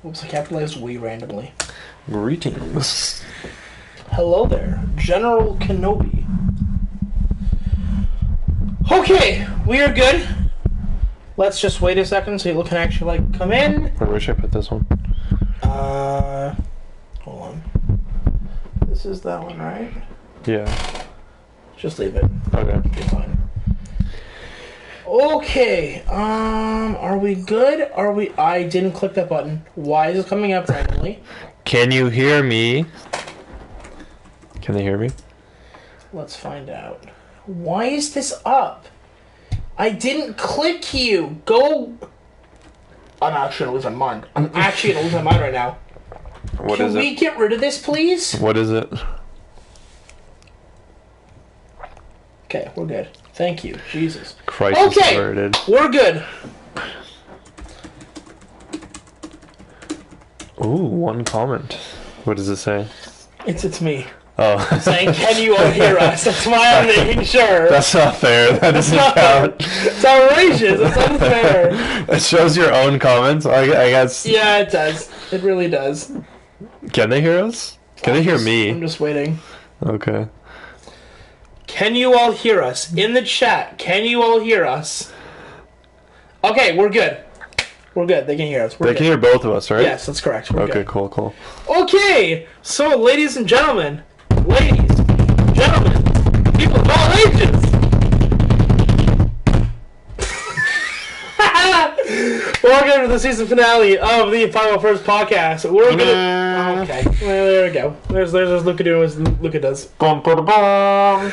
Oops, I capitalized we randomly. Greetings. Hello there, General Kenobi. Okay, we are good. Let's just wait a second so you can actually, come in. Where should I put this one? Hold on. This is that one, right? Yeah. Just leave it. Okay. Be fine. Okay, are we good? I didn't click that button. Why is it coming up randomly? Can you hear me? Can they hear me? Let's find out. Why is this up? I didn't click you. Go. I'm actually gonna lose my mind. Right now. What is it? Can we get rid of this, please? What is it? Okay, we're good. Thank you. Jesus. Crisis averted. We're good. Ooh, one comment. What does it say? It's me. Oh. Saying, can you all hear us? That's why I'm making sure. That's not fair. That doesn't count. It's outrageous. It's unfair. It shows your own comments, I guess. Yeah, it does. It really does. Can they hear us? Can they hear me? I'm just waiting. Okay. Can you all hear us? In the chat, can you all hear us? Okay, we're good. We're good. They can hear us. They can hear both of us, right? Yes, that's correct. We're okay, good. cool. Okay, so ladies and gentlemen, people of all ages, welcome to the season finale of the Final First podcast. We're gonna. Okay, well, there we go. There's Luca doing what Luca does. Bum, bum, bum.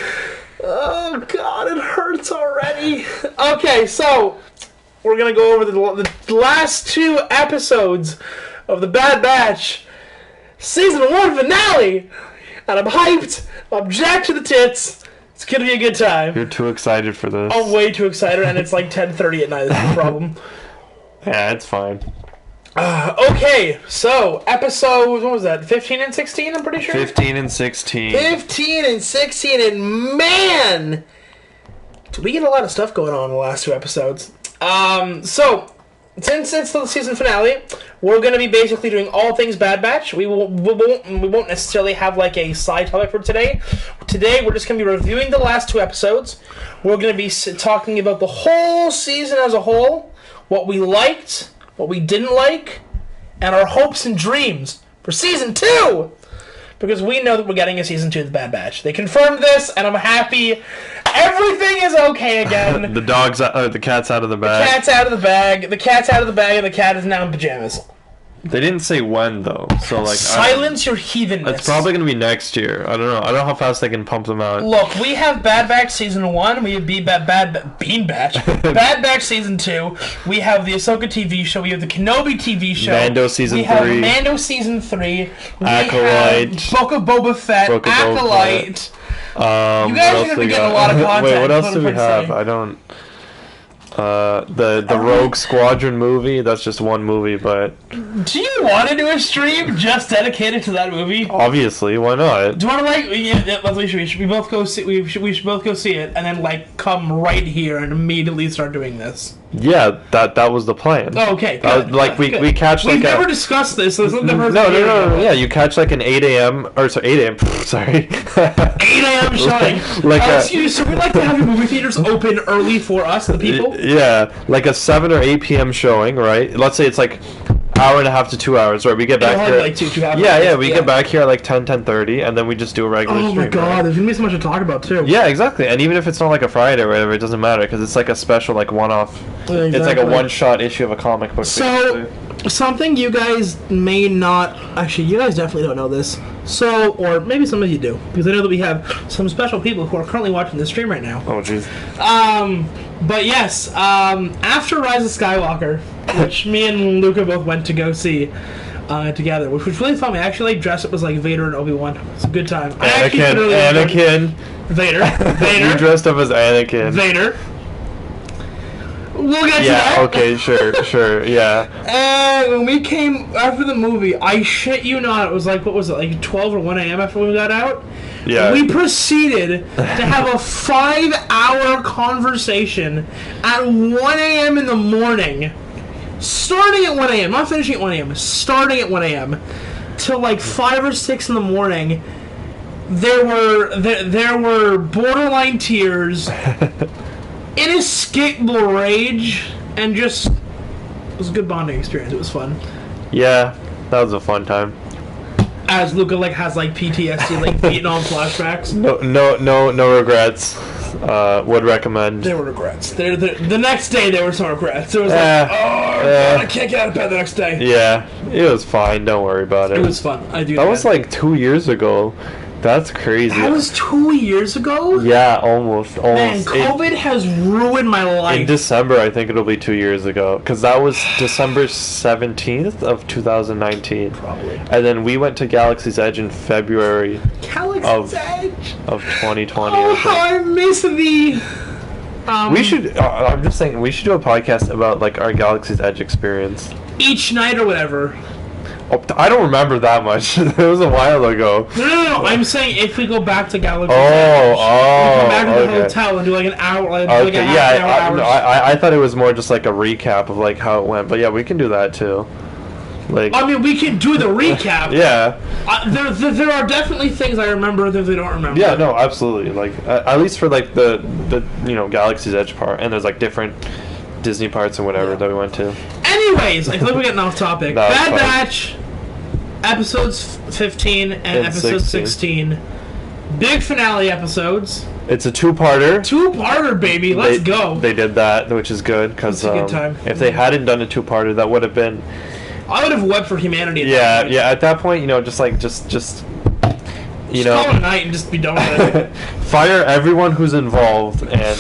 Oh God, it hurts already. Okay, so we're gonna go over the last two episodes of the Bad Batch season 1 finale, and I'm hyped. I'm jacked to the tits. It's gonna be a good time. You're too excited for this. I'm way too excited, and it's like 10:30 at night. That's the problem. Yeah, it's fine. Okay, so episode, what was that? 15 and 16, I'm pretty sure? 15 and 16. 15 and 16, and man! Did we get a lot of stuff going on in the last two episodes. So, since it's the season finale, we're going to be basically doing all things Bad Batch. We won't necessarily have like a side topic for today. Today, we're just going to be reviewing the last two episodes. We're going to be talking about the whole season as a whole, what we liked, what we didn't like, and our hopes and dreams for season 2. Because we know that we're getting a season 2 of the Bad Batch. They confirmed this, and I'm happy. Everything is okay again. The cat's out of the bag. The cat's out of the bag. The cat's out of the bag, and the cat is now in pajamas. They didn't say when though, so like silence your heathenness. It's probably gonna be next year. I don't know. I don't know how fast they can pump them out. Look, we have Bad Batch season 1. We have Bean Batch. Bad Batch season 2. We have the Ahsoka TV show. We have the Kenobi TV show. Mando season 3. We have Mando season 3. Acolyte. We have Book of Boba Fett. Acolyte. You guys are gonna be getting a lot of content. Wait, what else do we have? I don't. The Rogue Squadron movie. That's just one movie, but. Do you want to do a stream just dedicated to that movie? Obviously, why not? Do you want to we should both go see? We should both go see it, and then come right here and immediately start doing this. Yeah, that was the plan. Oh, okay. Good, we catch We've never discussed this. So no. Yeah, you catch like an 8 a.m. or 8 a.m. Sorry. 8 a.m. showing. Excuse. So we like to have your movie theaters open early for us, the people. Yeah, like a 7 or 8 p.m. showing, right? Let's say it's like hour and a half to 2 hours, right? We get back here. Like 2 hours. Yeah. We get back here at like 10:30, and then we just do a regular stream. Oh my god, right? There's gonna be so much to talk about too. Yeah, exactly. And even if it's not like a Friday or whatever, it doesn't matter because it's like a special, like one-off. Yeah, exactly. It's like a one-shot issue of a comic book. So, something you guys may not actually, you guys definitely don't know this. So, or maybe some of you do, because I know that we have some special people who are currently watching this stream right now. Oh, jeez. But yes, after Rise of Skywalker, which me and Luca both went to go see together, which was really fun. We actually dressed up as like Vader and Obi-Wan. It's a good time. Anakin. Vader. You dressed up as Anakin. Vader. We'll get to that. Yeah, okay, sure, yeah. And when we came after the movie, I shit you not, it was like, what was it, like 12 or 1 a.m. after we got out? Yeah. We proceeded to have a 5-hour conversation at 1 a.m. in the morning starting at 1 a.m., not finishing at 1 a.m., starting at 1 a.m., till like 5 or 6 in the morning, there were borderline tears, inescapable rage, and just, it was a good bonding experience. It was fun. Yeah, that was a fun time. As Luca has PTSD, Vietnam flashbacks. No regrets. Would recommend. There were regrets. The next day there were some regrets. It was God, I can't get out of bed the next day. Yeah, it was fine. Don't worry about it. It was fun. That was 2 years ago. That's crazy. That was 2 years ago? Yeah, almost. Man, COVID has ruined my life. In December, I think it'll be 2 years ago. Because that was December 17th of 2019. Probably. And then we went to Galaxy's Edge in February Edge of 2020. Oh, how I miss thee. We should, I'm just saying, we should do a podcast about our Galaxy's Edge experience. Each night or whatever. I don't remember that much. It was a while ago. No. I'm saying if we go back to Galaxy's Edge. We come back to the hotel and do an hour. I thought it was more just a recap of how it went. But yeah, we can do that too. I mean, we can do the recap. Yeah. There are definitely things I remember that they don't remember. Yeah, no, absolutely. At least for the Galaxy's Edge part, and there's different Disney parts and whatever that we went to. Anyways, I feel like we're getting off topic. Bad Batch, episodes 15 and episode 16. Big finale episodes. It's a two-parter. Two-parter, baby. Let's go. They did that, which is good, because if they hadn't done a two-parter, that would have been... I would have wept for humanity. Yeah, at that point, just call it a night and just be done with it. Fire everyone who's involved and...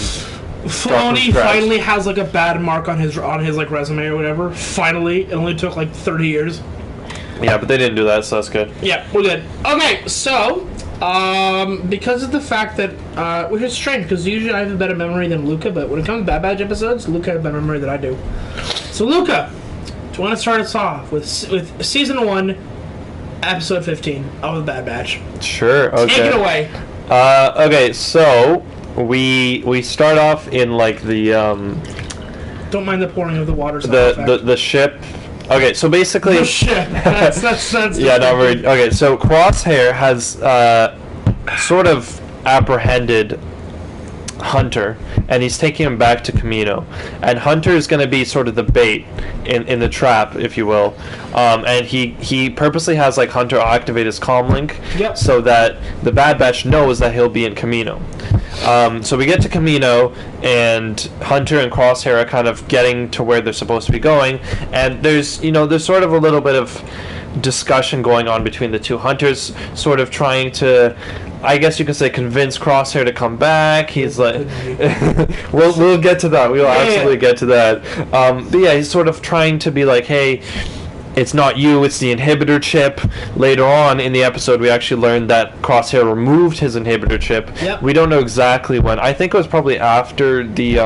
Filoni finally has a bad mark on his resume or whatever. Finally, it only took 30 years. Yeah, but they didn't do that, so that's good. Yeah, we're good. Okay, so because of the fact that which is strange because usually I have a better memory than Luca, but when it comes to Bad Batch episodes, Luca has a better memory than I do. So Luca, do you want to start us off with season 1, episode 15 of the Bad Batch? Sure. Okay. Take it away. Okay, so. We start off in the don't mind the pouring of the water. The ship. Okay, so basically the ship. That's yeah, not very. Okay, so Crosshair has sort of apprehended Hunter, and he's taking him back to Camino, and Hunter is going to be sort of the bait in the trap, if you will, and he purposely has Hunter activate his comlink, so that the Bad Batch knows that he'll be in Camino. So we get to Camino, and Hunter and Crosshair are kind of getting to where they're supposed to be going, and there's sort of a little bit of discussion going on between the two. Hunters sort of trying to, I guess you could say, convince Crosshair to come back. He's we'll get to that. We'll absolutely get to that. But yeah, he's sort of trying to be hey, it's not you, it's the inhibitor chip. Later on in the episode, we actually learned that Crosshair removed his inhibitor chip. Yep. We don't know exactly when. I think it was probably after the...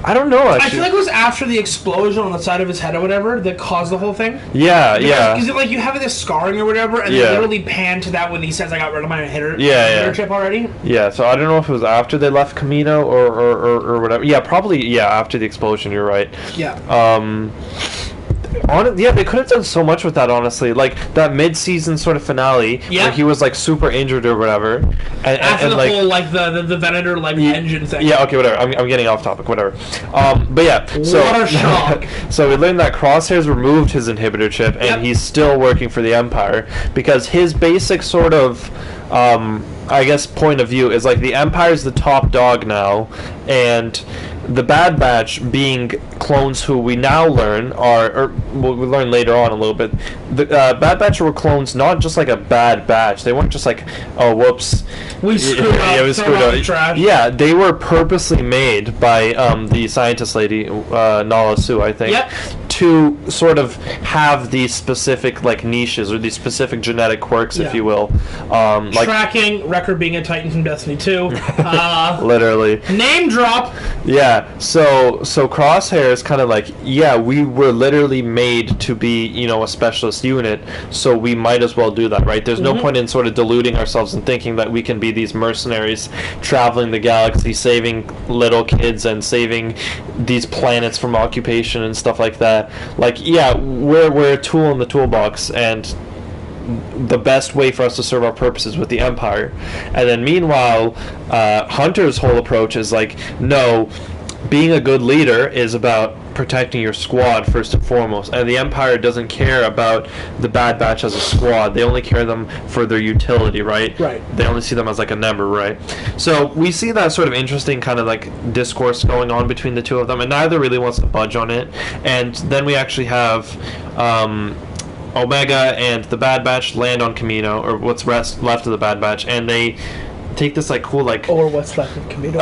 I don't know, actually. I feel like it was after the explosion on the side of his head or whatever that caused the whole thing. Yeah. Because you have this scarring or whatever, and they literally pan to that when he says, I got rid of my inhibitor chip already. Yeah, so I don't know if it was after they left Camino or whatever. Yeah, probably, after the explosion, you're right. Yeah. They could have done so much with that, honestly. That mid-season sort of finale where he was super injured or whatever. And after the whole the Venator engine thing. Yeah, okay, whatever. I'm getting off topic, whatever. But yeah, so what a shock. So we learned that Crosshair's removed his inhibitor chip, and he's still working for the Empire because his basic sort of I guess point of view is the Empire's the top dog now, and the Bad Batch, being clones who we now learn we'll learn later on a little bit, the Bad Batch were clones not just a bad batch. They weren't just oh, whoops, we screwed up. Yeah, we screwed up. Trash. Yeah, they were purposely made by the scientist lady, Nala Sue, I think, to sort of have these specific like niches or these specific genetic quirks, if you will. Like tracking, Wrecker being a Titan from Destiny 2. Literally. Name drop. Yeah. So Crosshair is kind of like, yeah, we were literally made to be, you know, a specialist unit, so we might as well do that, right? There's no point in sort of deluding ourselves and thinking that we can be these mercenaries traveling the galaxy, saving little kids and saving these planets from occupation and stuff like that. Like, yeah, we're a tool in the toolbox, and the best way for us to serve our purposes with the Empire. And then meanwhile, Hunter's whole approach is like, no, being a good leader is about protecting your squad first and foremost, and the Empire doesn't care about the Bad Batch as a squad. They only care them for their utility, right? They only see them as like a number, right? So we see that sort of interesting kind of like discourse going on between the two of them, and neither really wants to budge on it. And then we actually have Omega and the Bad Batch land on Kamino, or what's left of the Bad Batch, and they take this like cool like or what's left of Kamino.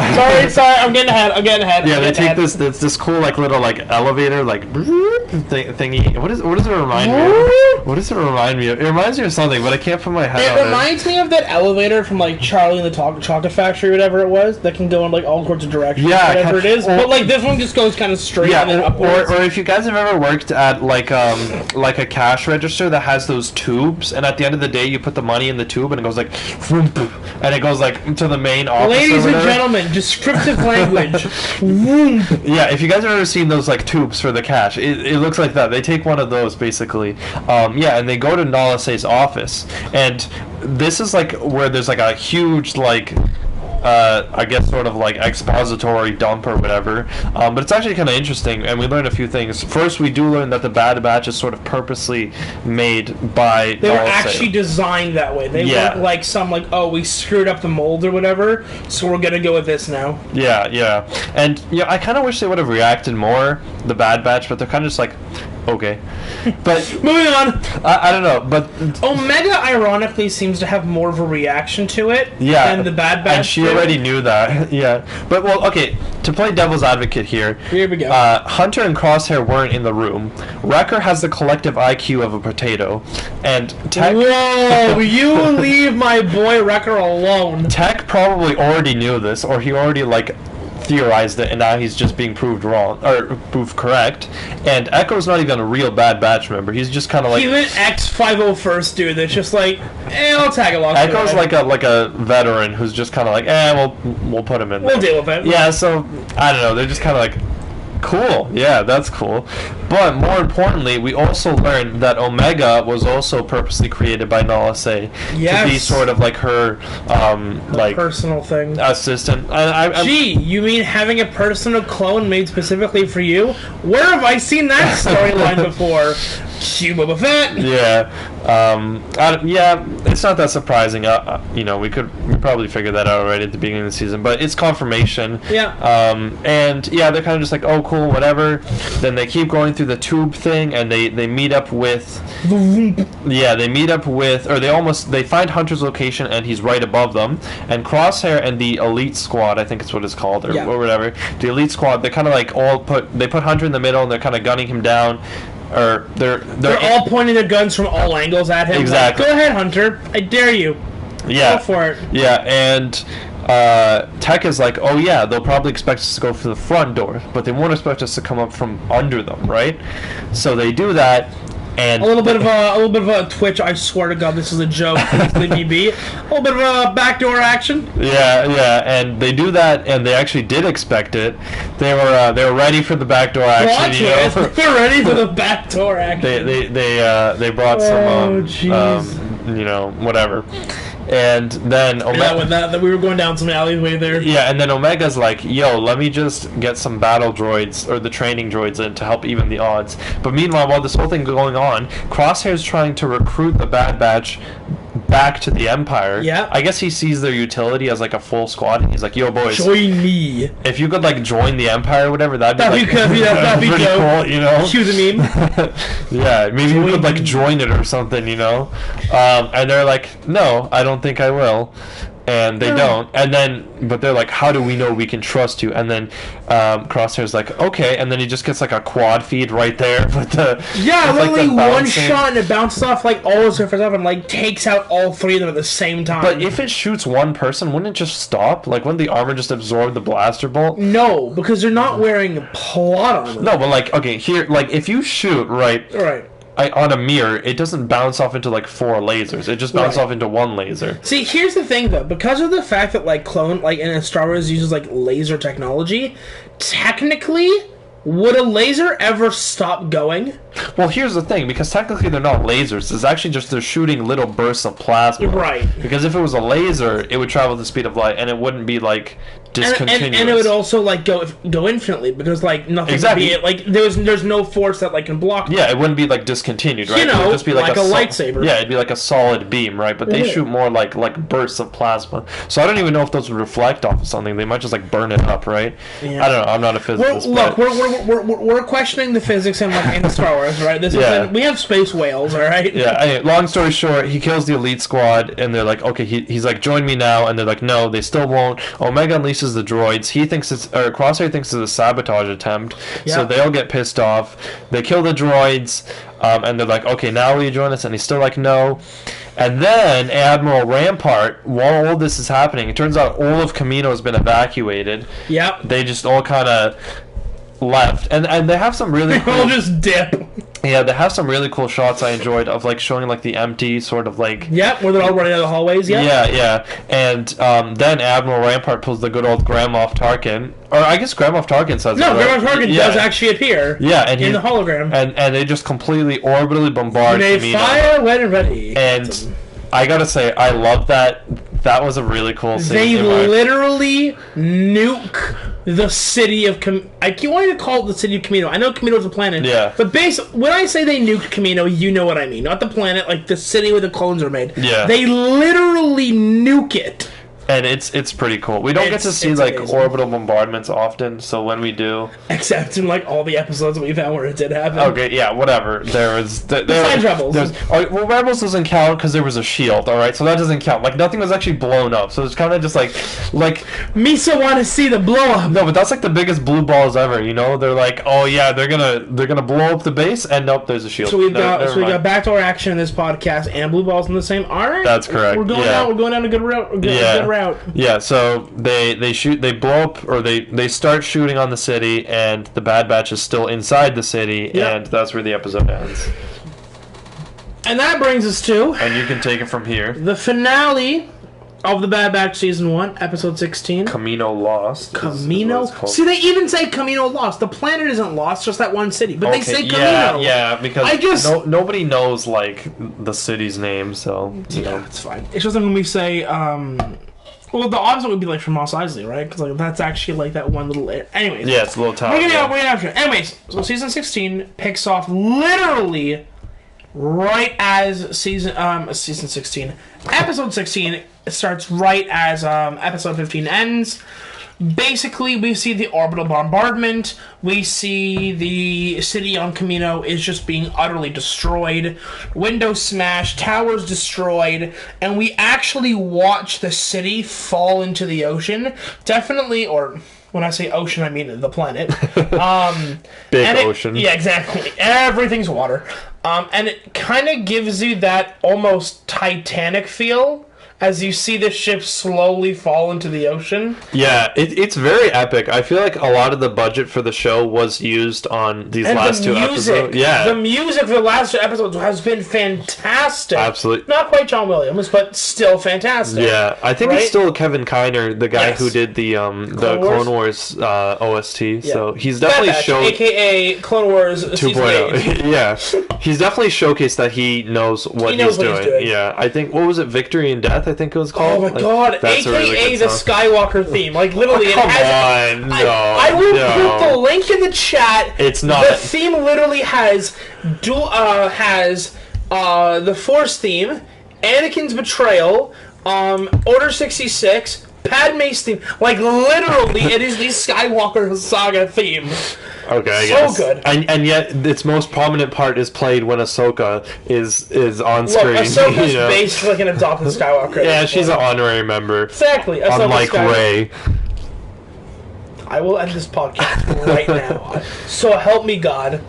sorry, I'm getting ahead. Yeah, they take this cool like little like elevator like thingy. What does it remind me of? What does it remind me of? It reminds me of something, but I can't put my head on it. It reminds me of that elevator from like Charlie and the Chocolate Factory, whatever it was, that can go in like all sorts of directions. Yeah, whatever it is. But like this one just goes kind of straight. Yeah, and then upwards. Or if you guys have ever worked at like a cash register that has those tubes, and at the end of the day you put the money in the tube and it goes like, and it goes like to the main office. Ladies and gentlemen, descriptive language. Yeah, if you guys have ever seen those like tubes for the cash, it looks like that. They take one of those basically. Yeah, and they go to Nala Se's office, and this is like where there's like a huge like I guess sort of like expository dump or whatever, but it's actually kind of interesting, and we learn a few things. First, we do learn that the Bad Batch is sort of purposely made by they were actually designed that way. They weren't like some like, oh, we screwed up the mold or whatever, so we're gonna go with this now. Yeah, and I kind of wish they would have reacted more, the Bad Batch, but they're kind of just like, okay. But moving on. I don't know, but Omega ironically seems to have more of a reaction to it than the Bad Batch. And she already knew that. Yeah. But well, okay, to play devil's advocate here. Here we go. Hunter and Crosshair weren't in the room. Wrecker has the collective IQ of a potato, and Tech. Whoa! You leave my boy Wrecker alone. Tech probably already knew this, or he already like theorized it, and now he's just being proved wrong or proved correct. And Echo's not even a real Bad Batch member. He's just kind of like he's an ex-501st dude that's just like, I'll tag along. Echo's like a veteran who's just kind of like, we'll put him in. We'll deal with it. Yeah, so I don't know. They're just kind of like, cool. Yeah, that's cool. But more importantly, we also learned that Omega was also purposely created by Nala Se to be sort of like her like personal thing, assistant. Gee, you mean having a personal clone made specifically for you? Where have I seen that storyline before? Cue Boba Fett. Yeah. Yeah, it's not that surprising. We probably figured that out already at the beginning of the season, but it's confirmation. Yeah. And yeah, they're kind of just like, oh, cool, whatever. Then they keep going through the tube thing, and they meet up with. Yeah, they find Hunter's location, and he's right above them. And Crosshair and the Elite Squad, I think it's what it's called, or whatever. The Elite Squad, they kind of like they put Hunter in the middle, and they're kind of gunning him down. Or they're all pointing their guns from all angles at him. Exactly. Like, go ahead, Hunter. I dare you. Yeah. Go for it. Yeah, and Tech is like, oh yeah, they'll probably expect us to go for the front door, but they won't expect us to come up from under them, right? So they do that. And a little bit of a twitch. I swear to God, this is a joke. Please leave me be. A little bit of a backdoor action. Yeah, and they do that, and they actually did expect it. They were ready for the backdoor action. They're ready for the backdoor action. They brought some whatever. And then Omega, that we were going down some alleyway there. Yeah, and then Omega's like, yo, let me just get some battle droids, or the training droids in to help even the odds. But meanwhile, while this whole thing going on, Crosshair's trying to recruit the Bad Batch back to the Empire. Yeah. I guess he sees their utility as like a full squad, and he's like, yo, boys, join me. If you could like join the Empire or whatever, that'd be pretty cool, you know? Cue the meme. Yeah, maybe you could like join it or something, you know? And they're like, no, I don't think I will. And they don't, and then, but they're like, how do we know we can trust you? And then Crosshair's like, okay, and then he just gets like a quad feed right there with the literally the one shot and it bounces off like all the surface up and like takes out all three of them at the same time. But if it shoots one person, wouldn't it just stop? Like, wouldn't the armor just absorb the blaster bolt? No, because they're not wearing plot armor. No, but like, okay, here, like, if you shoot right. On a mirror, it doesn't bounce off into like 4 lasers. It just bounces off into 1 laser. See, here's the thing though, because of the fact that like in Star Wars uses like laser technology, technically, would a laser ever stop going? Well, here's the thing, because technically they're not lasers. It's actually just they're shooting little bursts of plasma. Right. Because if it was a laser, it would travel at the speed of light, and it wouldn't be like discontinuous. And it would also like go infinitely, because like nothing exactly. would be like there's no force that like can block. Yeah, it wouldn't be like discontinued, right? You know, it would just be like a lightsaber. Yeah, it'd be like a solid beam, right? But they shoot more like bursts of plasma. So I don't even know if those would reflect off of something. They might just like burn it up, right? Yeah. I don't know. I'm not a physicist. We're questioning the physics in like in Star Wars, right? This is we have space whales, all right? Yeah. Anyway, long story short, he kills the elite squad, and they're like, okay, he's like, join me now, and they're like, no, they still won't. Omega unleashes the droids. He thinks Crosshair thinks it's a sabotage attempt, so they all get pissed off. They kill the droids, and they're like, okay, now will you join us? And he's still like, no. And then Admiral Rampart, while all this is happening, it turns out all of Kamino has been evacuated. Yep. They just all kind of left, and they have some really cool... They'll just dip. Yeah, they have some really cool shots I enjoyed of like showing like the empty sort of like... Yep, where they're all running out of the hallways, yeah. And then Admiral Rampart pulls the good old Grand Moff Tarkin. Or I guess Grand Moff Tarkin says no, Grand Moff Tarkin does actually appear in the hologram. And they just completely orbitally bombard Kamino. Fire when ready. And I gotta say, I love that. That was a really cool scene. They literally nuke the city of I keep wanting to call it the city of Kamino. I know Kamino's a planet. Yeah. But when I say they nuked Kamino, you know what I mean. Not the planet, like the city where the clones are made. Yeah. They literally nuke it. And it's pretty cool. We don't get to see like amazing. orbital bombardments often, so when we do, except in like all the episodes that we've had where it did happen. Okay, yeah, whatever. There was besides Rebels. Well, Rebels doesn't count because there was a shield. All right, so that doesn't count. Like nothing was actually blown up, so it's kind of just like Misa want to see the blow up. No, but that's like the biggest blue balls ever. You know, they're like, oh yeah, they're gonna blow up the base, and nope, there's a shield. So we got backdoor action in this podcast and blue balls in the same. All right, that's correct. We're going out. We're going down a good route. Good route. Yeah. So they blow up, or they start shooting on the city, and the Bad Batch is still inside the city, and that's where the episode ends. And that brings us to, and you can take it from here, the finale of the Bad Batch Season 1, Episode 16. Kamino Lost. Kamino? See, they even say Kamino Lost. The planet isn't lost, just that one city. But they say Kamino. Yeah, because nobody knows, like, the city's name, so, you know. It's fine. It's just like when we say, well, the opposite would be like from Mos Eisley, right? Because like that's actually like that one little. Anyways, yeah, it's a little town. We're getting after it. Anyways, so season 16 picks off literally right as season 16, episode 16 starts right as episode 15 ends. Basically, we see the orbital bombardment. We see the city on Kamino is just being utterly destroyed. Windows smashed, towers destroyed, and we actually watch the city fall into the ocean. Definitely, or when I say ocean, I mean the planet. Big ocean. Yeah, exactly. Everything's water. And it kind of gives you that almost Titanic feel as you see the ship slowly fall into the ocean. Yeah, it's very epic. I feel like a lot of the budget for the show was used on these last two episodes. Yeah, the music for the last two episodes has been fantastic. Absolutely. Not quite John Williams, but still fantastic. Yeah, I think it's still Kevin Kiner, the guy who did the Clone Wars OST. Yeah. So he's definitely shown, aka Clone Wars 2.0. Yeah, he's definitely showcased that he knows what he's doing. Yeah, I think what was it, Victory and Death? I think it was called. Oh my god! AKA really the Skywalker theme. Like literally, come on, no. I will put the link in the chat. It's not. The theme literally has the Force theme, Anakin's betrayal, Order 66, Padme's theme. Like, literally, it is the Skywalker Saga theme. Okay, I so guess. Good. And yet, its most prominent part is played when Ahsoka is on Look, screen. Ahsoka's based like an adopted Skywalker. Yeah, she's an honorary member. Exactly. Ahsoka Unlike Skywalker. Rey. I will end this podcast right now. So help me God.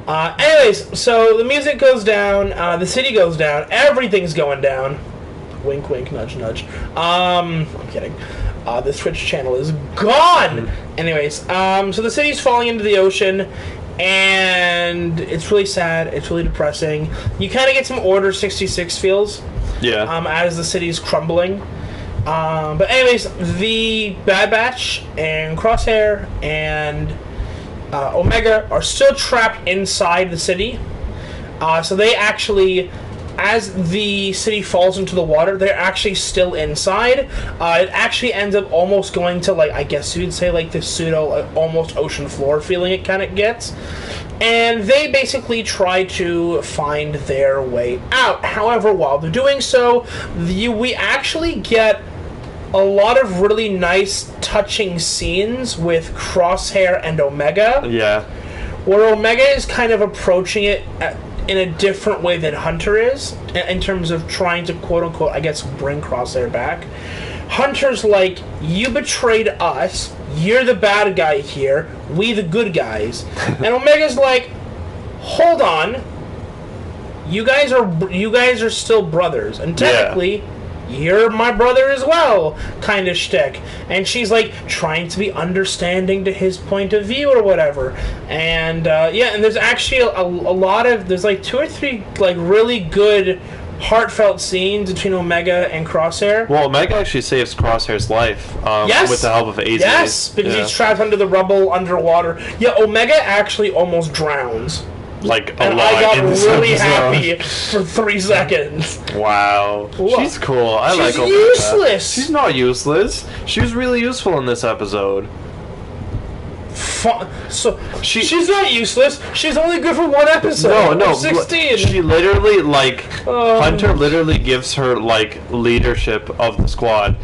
Anyways, so the music goes down, the city goes down, everything's going down. Wink, wink, nudge, nudge. I'm kidding. The Twitch channel is gone! Anyways, so the city's falling into the ocean, and it's really sad, it's really depressing. You kind of get some Order 66 feels. Yeah. As the city's crumbling. But anyways, the Bad Batch and Crosshair and Omega are still trapped inside the city. So they actually, as the city falls into the water, they're actually still inside. It actually ends up almost going to, like, I guess you'd say, like, the pseudo, like, almost ocean floor feeling it kind of gets. And they basically try to find their way out. However, while they're doing so, we actually get a lot of really nice, touching scenes with Crosshair and Omega. Yeah. Where Omega is kind of approaching it in a different way than Hunter is, in terms of trying to, quote-unquote, I guess, bring Crosshair back. Hunter's like, you betrayed us, you're the bad guy here, we the good guys. And Omega's like, hold on, you guys are still brothers, and technically, you're my brother as well, kind of shtick. And she's like trying to be understanding to his point of view or whatever. And and there's actually a lot of, there's like 2 or 3 like really good heartfelt scenes between Omega and Crosshair. Well, Omega actually saves Crosshair's life Yes! with the help of AZ. Yes, because he's trapped under the rubble underwater. Yeah, Omega actually almost drowns. Like a And lot I got in this really episode. happy for 3 seconds. Wow. Look, She's cool. I like she's Omega. useless. She's not useless. She was really useful in this episode. So she's not useless. She's only good for 1 episode. No, 16. She literally, like, Hunter literally gives her, like, leadership of the squad.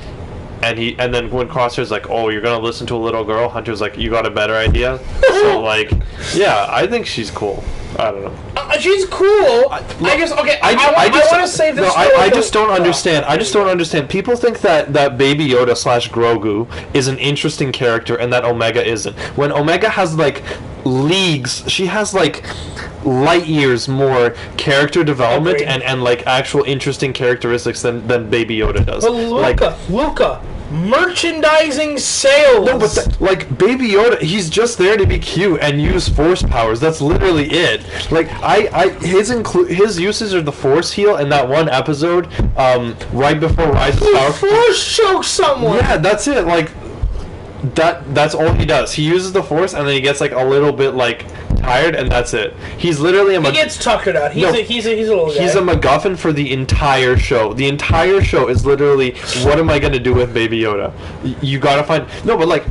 And then when Crosshair's like, oh, you're gonna listen to a little girl, Hunter's like, you got a better idea? So, like, yeah, I think she's cool. I don't know. She's cool. I guess, okay, I want to say this. No, I just don't understand. I just don't understand. People think that Baby Yoda / Grogu is an interesting character and that Omega isn't. When Omega has, like, leagues, she has, like, light years more character development and like actual interesting characteristics than Baby Yoda does. But Luca, merchandising sales. No, but like Baby Yoda, he's just there to be cute and use Force powers. That's literally it. Like his uses are the Force heal in that one episode, right before Rise of Power. Force choke someone. Yeah, that's it. Like that's all he does. He uses the Force and then he gets like a little bit like tired, and that's it. He's literally he gets tuckered out. He's a little guy. He's a MacGuffin for the entire show. The entire show is literally, what am I going to do with Baby Yoda? You gotta find... No, but like...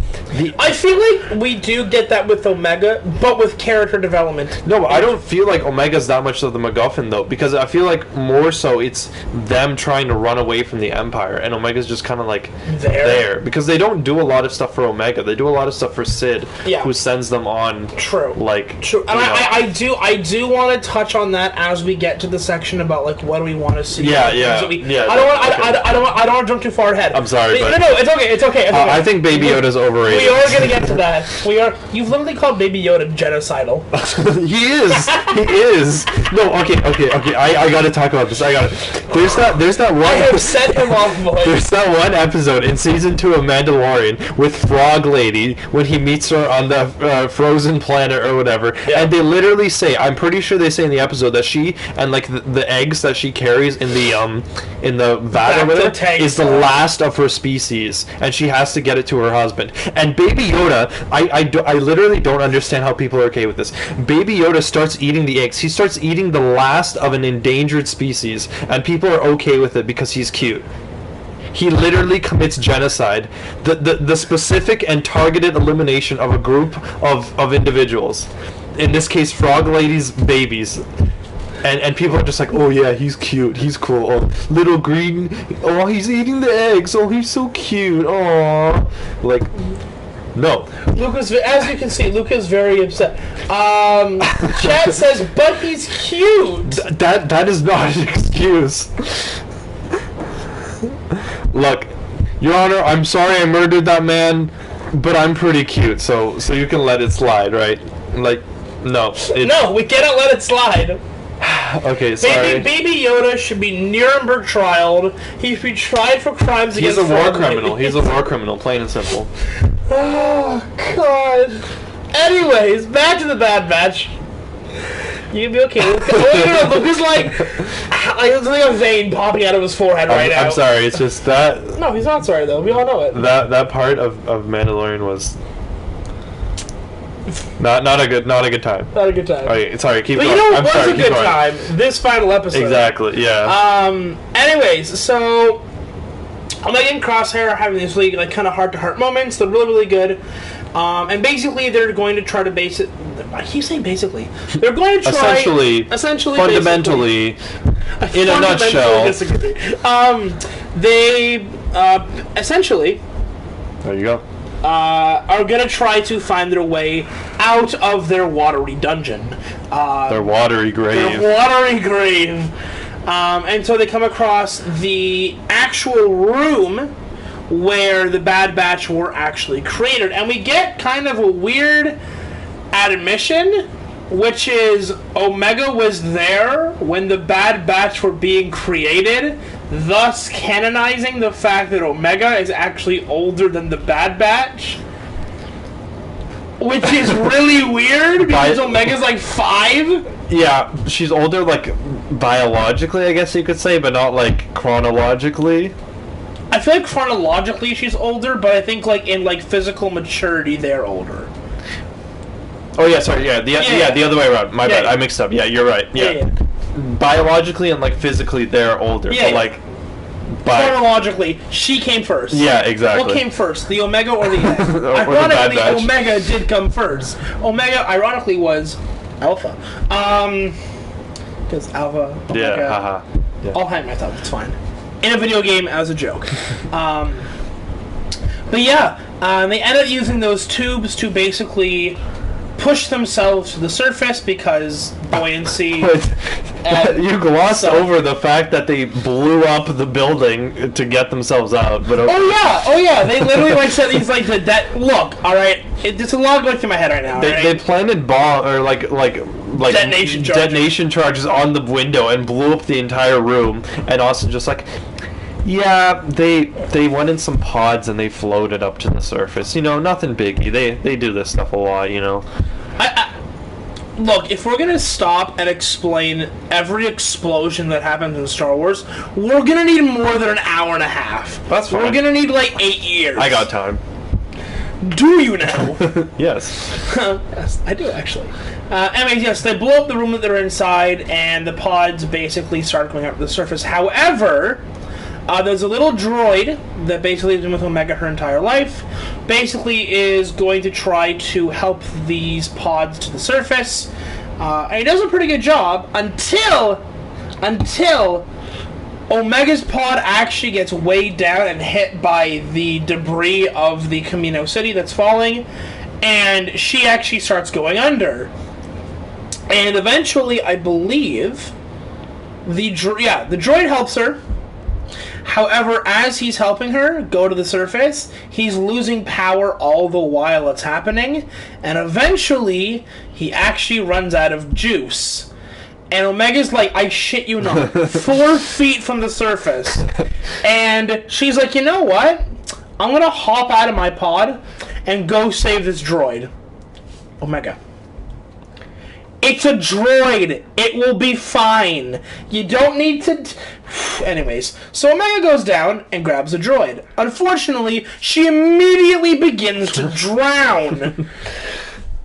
I feel like we do get that with Omega, but with character development. No, but I don't feel like Omega's that much of the MacGuffin, though, because I feel like more so it's them trying to run away from the Empire, and Omega's just kind of like there. Because they don't do a lot of stuff for Omega. They do a lot of stuff for Sid, who sends them on... True. Like... True, and I do want to touch on that as we get to the section about like what do we want to see. Yeah. I don't want to jump too far ahead. I'm sorry, but no, it's okay. I think Baby Yoda's overrated. We are gonna get to that. You've literally called Baby Yoda genocidal. He is. No, okay. I gotta talk about this. There's that one. I have set him off, boy. There's that one episode in season 2 of Mandalorian with Frog Lady when he meets her on the frozen planet or whatever. Yeah. And they literally say, I'm pretty sure they say in the episode that she and like the eggs that she carries in the vat or whatever is the last of her species, and she has to get it to her husband. And Baby Yoda, I literally don't understand how people are okay with this. Baby Yoda starts eating the eggs. He starts eating the last of an endangered species, and people are okay with it because he's cute. He literally commits genocide. The specific and targeted elimination of a group of individuals. In this case, Frog Lady's babies. And people are just like, oh yeah, he's cute, he's cool. Oh, little green. Oh, he's eating the eggs. Oh, he's so cute. Oh, like, no. Luca's, as you can see, Luca's very upset. Chat says, but he's cute. That is not an excuse. Look, Your Honor, I'm sorry I murdered that man, but I'm pretty cute, so you can let it slide, right? Like, no. No, we cannot let it slide. Okay, sorry. Baby Yoda should be Nuremberg trialed. He should be tried for crimes against He's a war family. criminal. He's a war criminal, plain and simple. Oh, God. Anyways, back to the Bad Batch. You can be okay. Luca's like there's like a vein popping out of his forehead right now. I'm sorry, it's just that... No, he's not sorry, though. We all know it. That part of Mandalorian was... Not a good time. Not a good time. Okay, sorry, keep but going. You know what I'm was sorry, a good time? This final episode. Exactly, yeah. Anyways, so Omega and Crosshair are having these really like kind of heart-to-heart moments. They're really, really good. And basically, they're going to try to base it. I keep saying basically. They're going to try essentially, fundamentally, in a nutshell. Disagree. They essentially. There you go. Are going to try to find their way out of their watery dungeon. Their watery grave. And so they come across the actual room where the Bad Batch were actually created. And we get kind of a weird admission, which is Omega was there when the Bad Batch were being created, thus canonizing the fact that Omega is actually older than the Bad Batch. Which is really weird, because Omega's like 5. Yeah, she's older, like, biologically, I guess you could say, but not, like, chronologically. I feel like chronologically she's older, but I think, like, in, like, physical maturity, they're older. Oh, yeah, sorry, the other way around. My bad, I mixed up. Yeah, you're right. Yeah. Biologically and, like, physically, they're older. But, like... Chronologically, she came first. Yeah, exactly. What came first, the Omega or the X? Ironically, Omega did come first. Omega, ironically, was Alpha. Because Alpha, Omega... Yeah, haha. Yeah. I'll hang myself, it's fine. In a video game, as a joke. But yeah, they end up using those tubes to basically push themselves to the surface because buoyancy. You glossed over the fact that they blew up the building to get themselves out. But oh yeah, they literally like said these like the look. All right, it's a lot going through my head right now. They planted bomb or like detonation charges on the window and blew up the entire room. And Austin just like. Yeah, they went in some pods and they floated up to the surface. You know, nothing biggie. They do this stuff a lot, you know. Look, if we're gonna stop and explain every explosion that happens in Star Wars, we're gonna need more than an hour and a half. That's fine. We're gonna need like 8 years. I got time. Do you now? Yes. Yes, I do actually. Anyways, yes, they blow up the room that they're inside, and the pods basically start going up to the surface. However, there's a little droid that basically has been with Omega her entire life. Basically is going to try to help these pods to the surface. And he does a pretty good job until Omega's pod actually gets weighed down and hit by the debris of the Kamino City that's falling. And she actually starts going under. And eventually, I believe, the droid helps her. However, as he's helping her go to the surface, he's losing power all the while it's happening, and eventually, he actually runs out of juice. And Omega's like, I shit you not, 4 feet from the surface. And she's like, you know what? I'm gonna hop out of my pod and go save this droid. Omega. It's a droid. It will be fine. You don't need to... Anyways, so Omega goes down and grabs a droid. Unfortunately, she immediately begins to drown.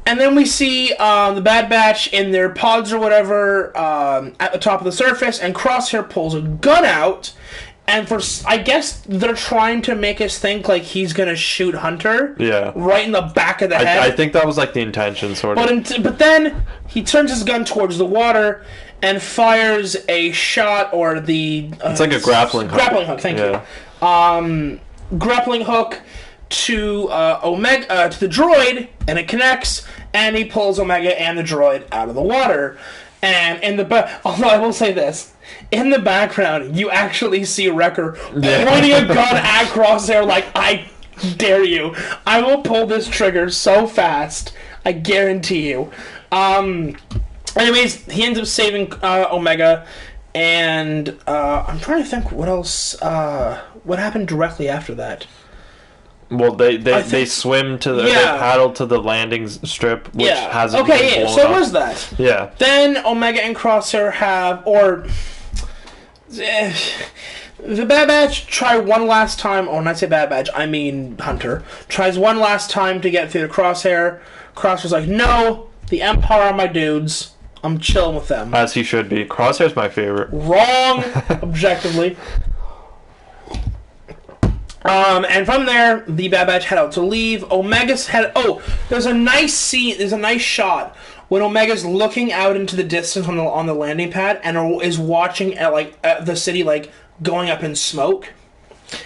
And then we see the Bad Batch in their pods or whatever at the top of the surface, and Crosshair pulls a gun out And I guess they're trying to make us think like he's gonna shoot Hunter. Yeah. Right in the back of the head. I think that was like the intention, sort of. But then he turns his gun towards the water and fires a shot or the. It's like a grappling hook. Grappling hook. Thank you. Grappling hook to Omega to the droid, and it connects, and he pulls Omega and the droid out of the water. And in the although I will say this, in the background you actually see Wrecker pointing a gun at Crosshair like, I dare you, I will pull this trigger so fast, I guarantee you. Anyways, he ends up saving Omega, and I'm trying to think what else. What happened directly after that? Well, they swim to they paddle to the landing strip, which hasn't been blown so up. it was that. Yeah. Then Omega and Crosshair have, or the Bad Batch try one last time. Oh, when I say Bad Batch, I mean Hunter tries one last time to get through the Crosshair. Crosshair's like, no, the Empire are my dudes. I'm chilling with them. As he should be. Crosshair's my favorite. Wrong, objectively. And from there, the Bad Batch head out to leave. Omega's head. Oh, there's a nice scene. There's a nice shot when Omega's looking out into the distance on the landing pad and is watching at the city going up in smoke.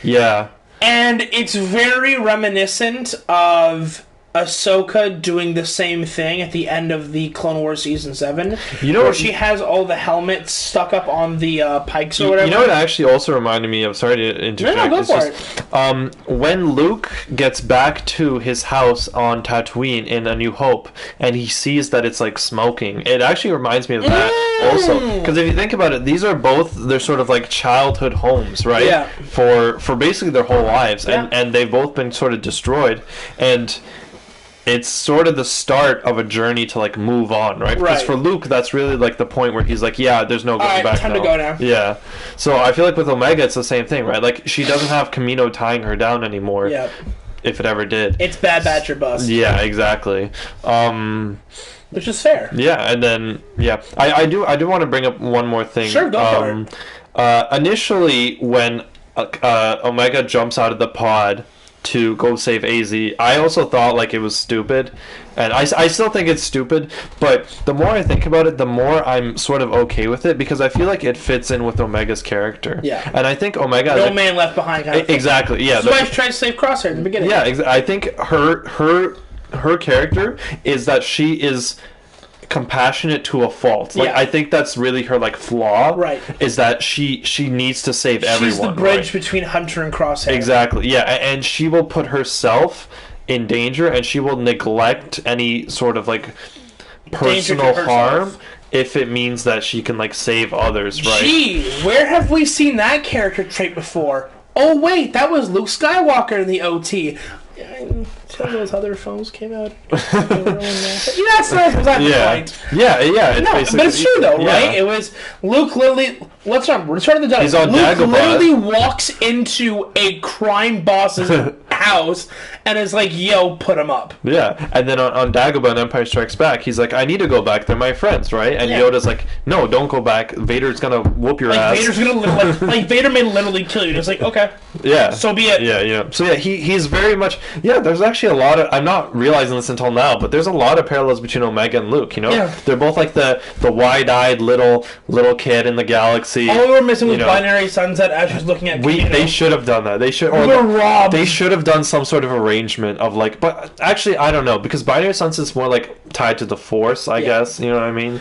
Yeah. And it's very reminiscent of Ahsoka doing the same thing at the end of the Clone Wars Season 7. Where she has all the helmets stuck up on the pikes or whatever. You know what actually also reminded me of... Sorry to interject. No, go for it. When Luke gets back to his house on Tatooine in A New Hope, and he sees that it's smoking, it actually reminds me of that also. Because if you think about it, these are both... They're sort of like childhood homes, right? Yeah. For basically their whole lives. Yeah. And they've both been sort of destroyed. And... it's sort of the start of a journey to move on, right? Because for Luke, that's really the point where he's like, yeah, there's no going back time now. to go now. Yeah. So I feel like with Omega, it's the same thing, right? She doesn't have Kamino tying her down anymore. Yeah. If it ever did. It's Bad Batch or bust. Yeah, exactly. Which is fair. Yeah, and then I do want to bring up one more thing. Sure, go for it. Initially, when Omega jumps out of the pod to go save AZ, I also thought it was stupid, and I still think it's stupid, but the more I think about it, the more I'm sort of okay with it, because I feel like it fits in with Omega's character. Yeah. And I think Omega... No man left behind kind of thing. Exactly, yeah. That's why she tried to save Crosshair in the beginning. Yeah, I think her character is that she is compassionate to a fault. I think that's really her flaw. Right. Is that she needs to save everyone. She's the bridge between Hunter and Crosshair. Exactly. Yeah, and she will put herself in danger, and she will neglect any sort of personal harm if it means that she can save others. Right. Gee, where have we seen that character trait before? Oh wait, that was Luke Skywalker in the OT. Until those other films came out. That's not the point. Yeah. No, but it's true though, right? It was Luke literally. Let's remember, Return of the Jedi. He's on Luke Dagobah. literally walks into a crime boss's house and is like, "Yo, put him up." Yeah, and then on Dagobah and Empire Strikes Back, he's like, "I need to go back. They're my friends, right?" And Yoda's like, "No, don't go back. Vader's gonna whoop your ass. Vader's gonna Vader may literally kill you." Just okay. Yeah. So be it. Yeah. So he's very much there's actually a lot of, I'm not realizing this until now, but there's a lot of parallels between Omega and Luke, They're both the wide-eyed little kid in the galaxy. All we were missing was Binary Sunset as she's looking at They should have done that. They should robbed. They should have done some sort of arrangement of but actually I don't know, because Binary Sunset's more tied to the Force, I guess, you know what I mean?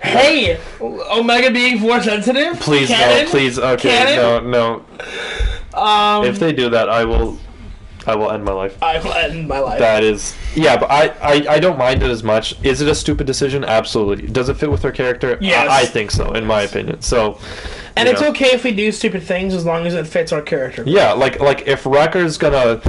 Hey, Omega being Force sensitive? Please Canon? no, please, okay, Canon? no. If they do that, I will end my life. I will end my life. That is... Yeah, but I don't mind it as much. Is it a stupid decision? Absolutely. Does it fit with her character? Yes. I think so, in my opinion. So... And it's okay if we do stupid things as long as it fits our character. Yeah, if Wrecker's gonna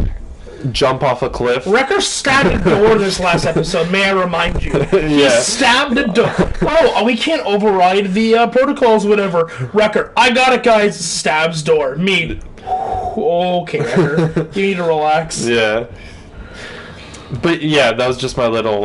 jump off a cliff... Wrecker stabbed a door this last episode, may I remind you. He stabbed a door. Oh, we can't override the protocols, whatever. Wrecker, I got it, guys. Stabs door. Me... Okay, Wrecker. You need to relax. Yeah. But yeah, that was just my little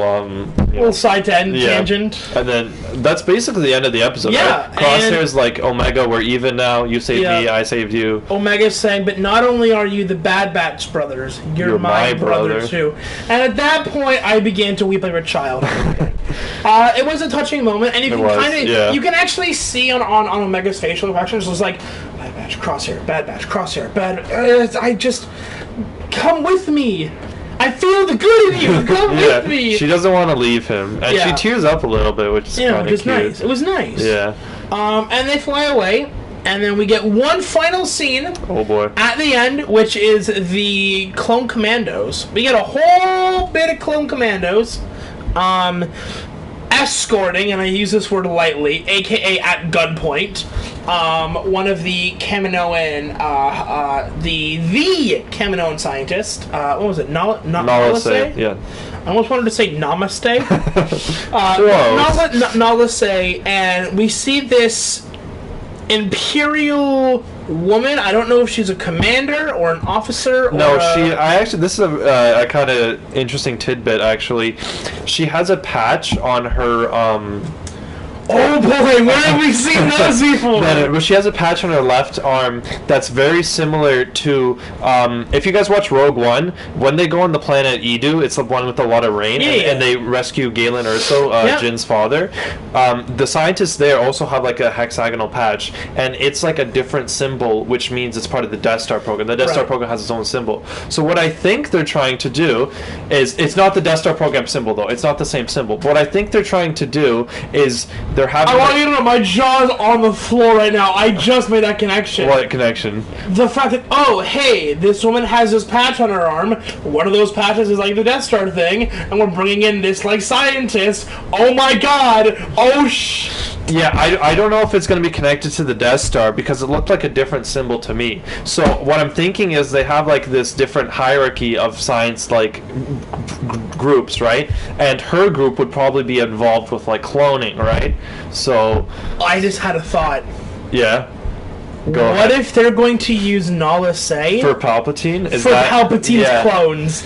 little side tangent. And then that's basically the end of the episode. Yeah, right? Crosshair's like, Omega, we're even now. You saved me, I saved you. Omega's saying, but not only are you the Bad Batch brothers, you're my brother too. And at that point, I began to weep like a child. It was a touching moment, and you can you can actually see on Omega's facial expressions, it was like, Bad Batch, Crosshair, Bad Batch, Crosshair, Bad. I just come with me. I feel the good in you. Come with me. She doesn't want to leave him, and she tears up a little bit, which is kind of cute. Nice. It was nice. Yeah. And they fly away, and then we get one final scene. Oh boy. At the end, which is the Clone Commandos. We get a whole bit of Clone Commandos. Escorting, and I use this word lightly, aka at gunpoint, one of the Kaminoan, the Kaminoan scientist. What was it? Nalase? Yeah. I almost wanted to say Namaste. Nalase, and we see this Imperial woman. I don't know if she's a commander or an officer. No, this is a kind of interesting tidbit. Actually, she has a patch on her. Oh boy, where have we seen those before? Well, she has a patch on her left arm that's very similar to. If you guys watch Rogue One, when they go on the planet Edu, it's the one with a lot of rain, and they rescue Galen Erso, Jin's father. The scientists there also have like a hexagonal patch, and it's like a different symbol, which means it's part of the Death Star program. The Death Star program has its own symbol. So what I think they're trying to do is, it's not the Death Star program symbol though. It's not the same symbol. But what I think they're trying to do is they're having. I want you to know my jaw's on the floor right now. I just made that connection. What connection? The fact that, hey, this woman has this patch on her arm. One of those patches is like the Death Star thing, and we're bringing in this like scientist. Oh my god! Yeah, I don't know if it's going to be connected to the Death Star because it looked like a different symbol to me. So what I'm thinking is they have like this different hierarchy of science like groups, right? And her group would probably be involved with like cloning, right? So I just had a thought. Yeah. Go ahead. If they're going to use Nalase for Palpatine? Palpatine's clones?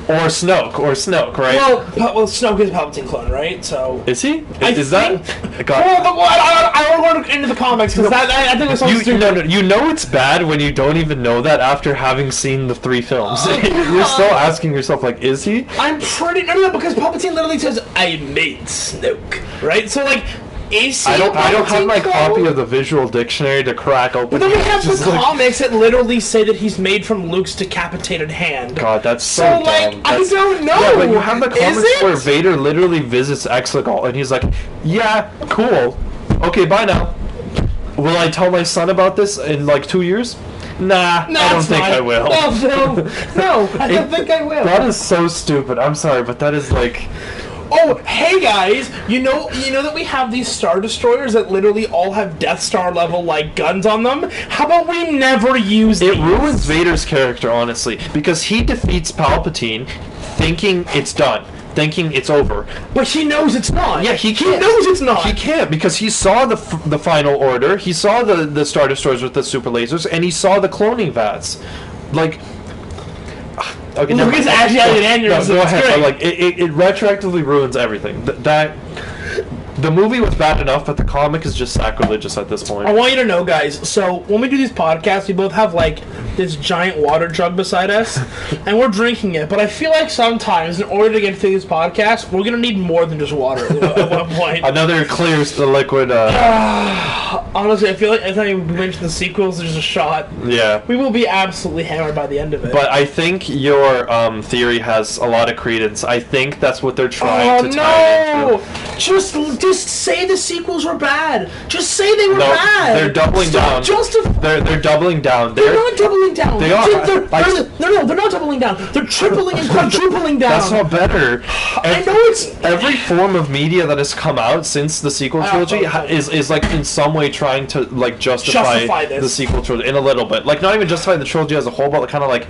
Or Snoke, right? Well, Snoke is a Palpatine clone, right? So is he? I don't want to into the comics because I think it's so stupid. You know it's bad when you don't even know that after having seen the 3 films. You're still asking yourself, like, is he? I'm pretty no, because Palpatine literally says, "I made Snoke," right? So like. I don't have my copy of the visual dictionary to crack open. But then we have the comics that literally say that he's made from Luke's decapitated hand. God, that's so dumb. I don't know. Yeah, but you have the comics where Vader literally visits Exegol, and he's like, "Yeah, cool. Okay, bye now. Will I tell my son about this in like 2 years? Nah, I don't think I will. No, I don't think I will." That is so stupid. I'm sorry, but that is like. Oh, hey guys! You know that we have these Star Destroyers that literally all have Death Star level like guns on them? How about we never use these? It ruins Vader's character, honestly, because he defeats Palpatine thinking it's done. Thinking it's over. But he knows it's not. Yeah, he can't. He knows it's not. He can't because he saw the final order, he saw the Star Destroyers with the super lasers, and he saw the cloning vats. Like... Okay, Luke is actually having an aneurysm. Go ahead. But, like, it retroactively ruins everything. The movie was bad enough, but the comic is just sacrilegious at this point. I want you to know, guys, so when we do these podcasts, we both have, like, this giant water jug beside us, and we're drinking it, but I feel like sometimes, in order to get through this podcast, we're going to need more than just water at one point. Another clear liquid. Honestly, I feel like every time we mention the sequels, there's a shot. Yeah. We will be absolutely hammered by the end of it. But I think your theory has a lot of credence. I think that's what they're trying to tie into. Just say the sequels were bad. Just say they were bad. They're doubling down. They're doubling down. They're not doubling down. They are. No, they're not doubling down. They're tripling and quadrupling down. That's not better. I know it's... Every form of media that has come out since the sequel trilogy is like in some way trying to like justify this. The sequel trilogy in a little bit. Like not even justify the trilogy as a whole, but kind of like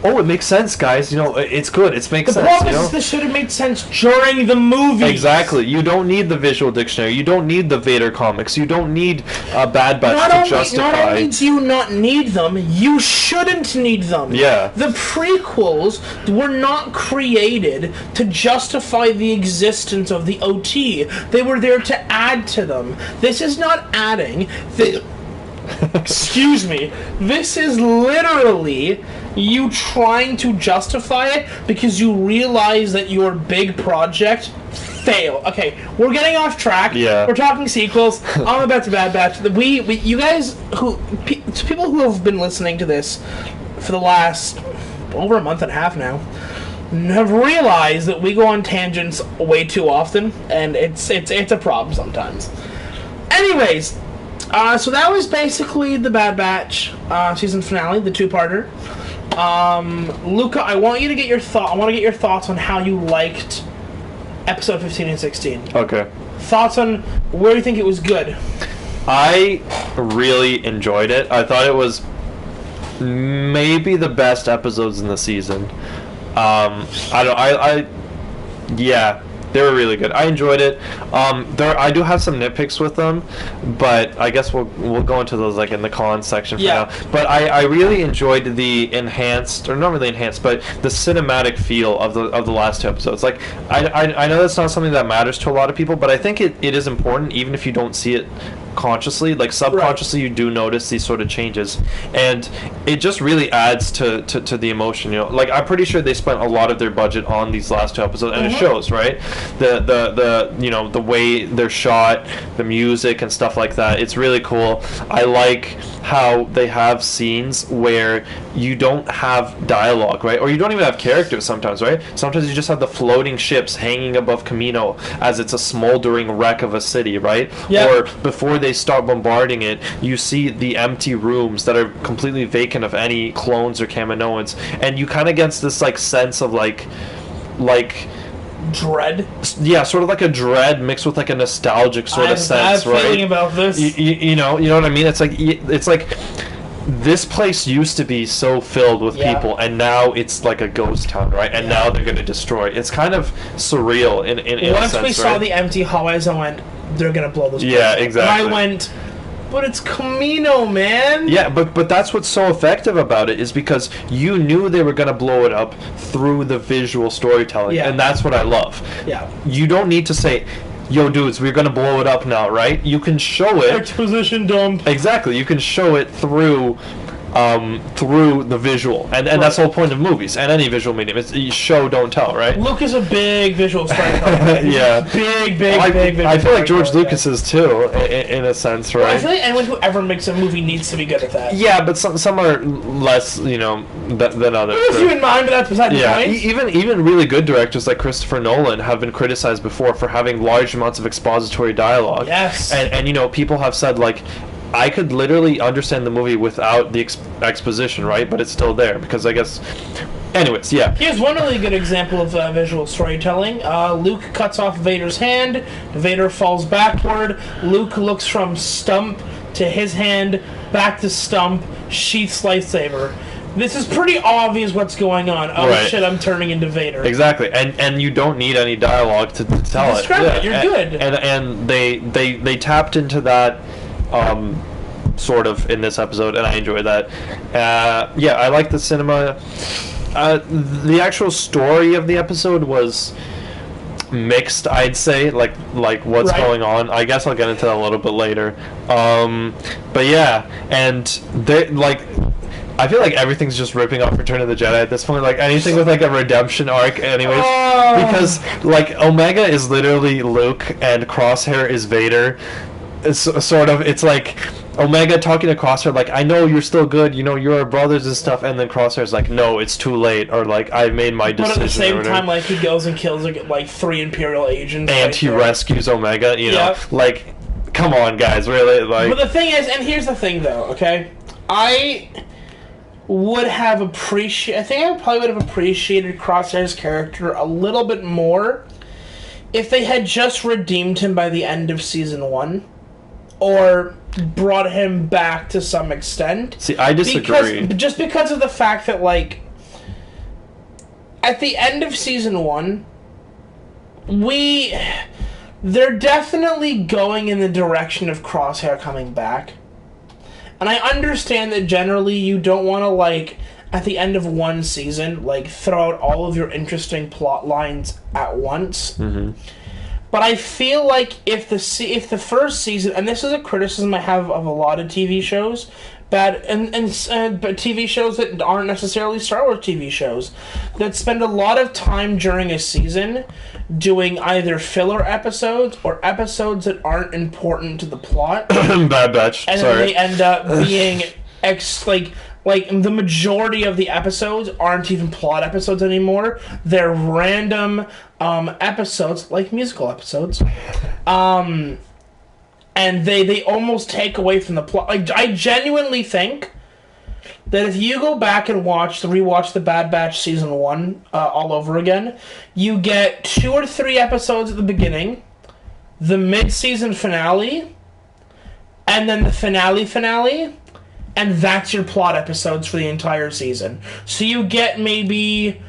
oh, it makes sense, guys. You know, it's good. It makes The sense. problem is this should have made sense during the movie. Exactly. You don't need the visual dictionary. You don't need the Vader comics. You don't need Bad Batch to justify. Not only do you not need them, you shouldn't need them. Yeah. The prequels were not created to justify the existence of the OT. They were there to add to them. This is not adding. Excuse me. This is literally you trying to justify it because you realize that your big project failed. Okay, we're getting off track. Yeah. We're talking sequels. I'm about to Bad Batch. You guys people who have been listening to this for the last over a month and a half now have realized that we go on tangents way too often, and it's a problem sometimes. Anyways, so that was basically the Bad Batch season finale, the two-parter. Luca, I want you to get your thoughts on how you liked episode 15 and 16. Okay. Thoughts on where you think it was good. I really enjoyed it. I thought it was maybe the best episodes in the season. Yeah, they were really good. I enjoyed it. I do have some nitpicks with them, but I guess we'll go into those like in the cons section for now. But I really enjoyed the enhanced, or not really enhanced, but the cinematic feel of the last two episodes. Like I know that's not something that matters to a lot of people, but I think it is important even if you don't see it consciously, like subconsciously, you do notice these sort of changes, and it just really adds to the emotion. You know, like I'm pretty sure they spent a lot of their budget on these last two episodes, and it shows, right? The you know, the way they're shot, the music and stuff like that. It's really cool. I like how they have scenes where you don't have dialogue, right? Or you don't even have characters sometimes, right? Sometimes you just have the floating ships hanging above Camino as it's a smoldering wreck of a city, right? Yeah. Or before they start bombarding it, you see the empty rooms that are completely vacant of any clones or Kaminoans, and you kind of get this like sense of like dread. Yeah, sort of like a dread mixed with like a nostalgic sort of sense, right? I have a feeling about this. You know what I mean? It's like this place used to be so filled with people, and now it's like a ghost town, right? And now they're going to destroy it. It's kind of surreal in a sense, Once we saw the empty hallways, I went, they're going to blow this place up. Exactly. And I went, but it's Camino, man. Yeah, but that's what's so effective about it, is because you knew they were going to blow it up through the visual storytelling, and that's what I love. Yeah. You don't need to say, yo, dudes, we're going to blow it up now, right? You can show it. Exposition dump. Exactly. You can show it through the visual, and that's the whole point of movies and any visual medium. It's show, don't tell, right? Luke is a big visual storyteller. Yeah, big. I feel like George Lucas is too, in a sense, right? I feel like anyone who ever makes a movie needs to be good at that. Yeah, but some are less, you know, than others. With you in mind, but that's beside the point. Even really good directors like Christopher Nolan have been criticized before for having large amounts of expository dialogue. Yes, and you know, people have said like, I could literally understand the movie without the exposition, right? But it's still there because I guess. Anyways, yeah. Here's one really good example of visual storytelling. Luke cuts off Vader's hand. Vader falls backward. Luke looks from stump to his hand, back to stump, sheaths lightsaber. This is pretty obvious what's going on. Oh shit, I'm turning into Vader. Exactly, and you don't need any dialogue to tell it. Describe it. You're good. And they tapped into that. Sort of in this episode, and I enjoyed that. I like the cinema. The actual story of the episode was mixed, I'd say. Like what's going on. I guess I'll get into that a little bit later. But yeah, and they like. I feel like everything's just ripping off Return of the Jedi at this point. Like anything with like a redemption arc, anyways. Because like Omega is literally Luke and Crosshair is Vader. It's sort of, it's like Omega talking to Crosshair like, I know you're still good, you know, you're our brothers and stuff, and then Crosshair's like, no, it's too late, or like, I've made my decision. But at the same time, like, he goes and kills like 3 Imperial agents. And he rescues Omega, you know, like, come on, guys, really, like. But the thing is, and here's the thing, though, okay? I probably would have appreciated Crosshair's character a little bit more if they had just redeemed him by the end of Season 1. Or brought him back to some extent. See, I disagree. Just because of the fact that, like, at the end of season 1, they're definitely going in the direction of Crosshair coming back. And I understand that generally you don't want to, like, at the end of one season, like, throw out all of your interesting plot lines at once. Mm-hmm. But I feel like if the first season, and this is a criticism I have of a lot of TV shows, but TV shows that aren't necessarily Star Wars TV shows, that spend a lot of time during a season doing either filler episodes or episodes that aren't important to the plot. Bad Batch. And Sorry. then they end up being like the majority of the episodes aren't even plot episodes anymore. They're random episodes, like musical episodes. And they almost take away from the plot. Like, I genuinely think that if you go back and rewatch the Bad Batch season 1 all over again, you get 2 or 3 episodes at the beginning, the mid-season finale, and then the finale, and that's your plot episodes for the entire season. So you get maybe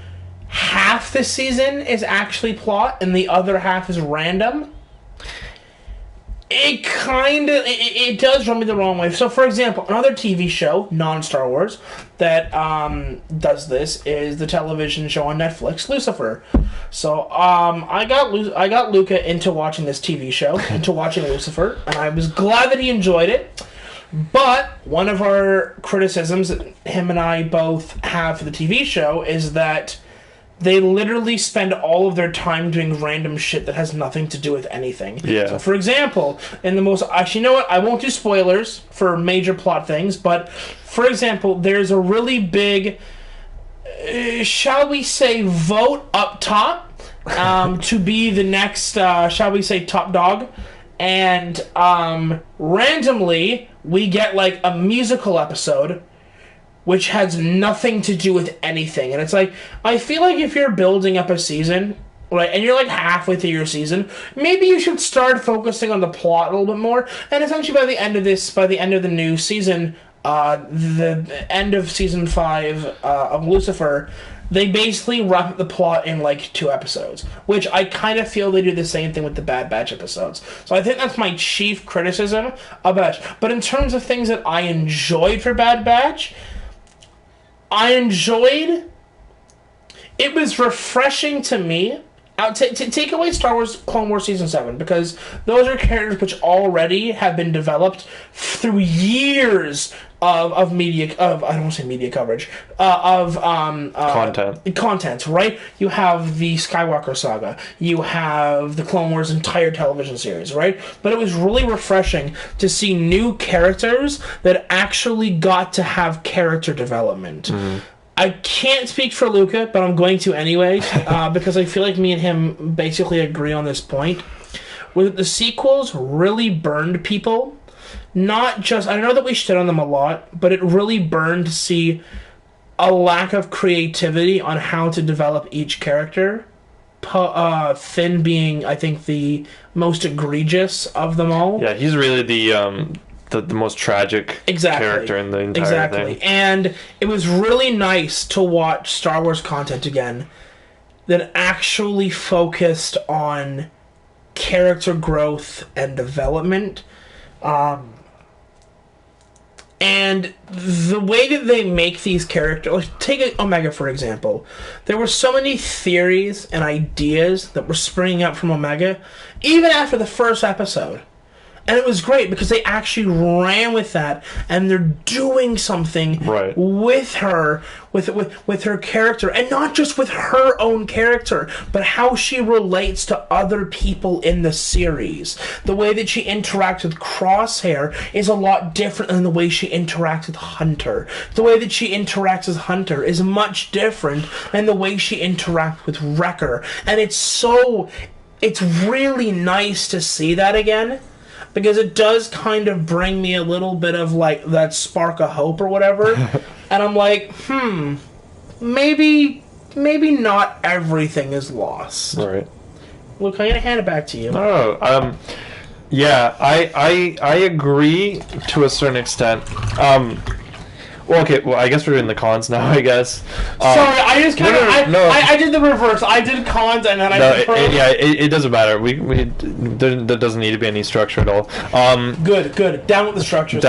half the season is actually plot, and the other half is random. It does run me the wrong way. So, for example, another TV show, non-Star Wars, that does this is the television show on Netflix, Lucifer. So, I got Luca into watching this TV show, into watching Lucifer, and I was glad that he enjoyed it. But one of our criticisms that him and I both have for the TV show is that they literally spend all of their time doing random shit that has nothing to do with anything. Yeah. So, for example, actually, you know what? I won't do spoilers for major plot things, but, for example, there's a really big, shall we say, vote up top to be the next, shall we say, top dog. And randomly, we get, like, a musical episode which has nothing to do with anything. And it's like, I feel like if you're building up a season, right, and you're like halfway through your season, maybe you should start focusing on the plot a little bit more. And essentially by the end of the new season, the end of season 5 of Lucifer, they basically wrap up the plot in like 2 episodes, which I kind of feel they do the same thing with the Bad Batch episodes. So I think that's my chief criticism of Batch. But in terms of things that I enjoyed for Bad Batch, it was refreshing to me. Take away Star Wars Clone Wars Season 7, because those are characters which already have been developed through years of media, I don't want to say media coverage, content, right? You have the Skywalker saga, you have the Clone Wars entire television series, right? But it was really refreshing to see new characters that actually got to have character development. Mm-hmm. I can't speak for Luca, but I'm going to anyway, because I feel like me and him basically agree on this point. The sequels really burned people. Not just, I know that we shit on them a lot, but it really burned to see a lack of creativity on how to develop each character. Finn being, I think, the most egregious of them all. Yeah, he's really the most tragic character in the entire thing. And it was really nice to watch Star Wars content again that actually focused on character growth and development. And the way that they make these characters, like take Omega for example, there were so many theories and ideas that were springing up from Omega even after the first episode. And it was great because they actually ran with that, and they're doing something with her, with her character, and not just with her own character, but how she relates to other people in the series. The way that she interacts with Crosshair is a lot different than the way she interacts with Hunter. The way that she interacts with Hunter is much different than the way she interacts with Wrecker. And it's really nice to see that again. Because it does kind of bring me a little bit of, like, that spark of hope or whatever. And I'm like, maybe not everything is lost. Right. Luke, I'm going to hand it back to you. Yeah, I agree to a certain extent. Well, okay. Well, I guess we're in the cons now. I guess. Sorry, I just kind of no. I did the reverse. I did cons and then I did pros. It doesn't matter. There doesn't need to be any structure at all. Good. Down with the structure.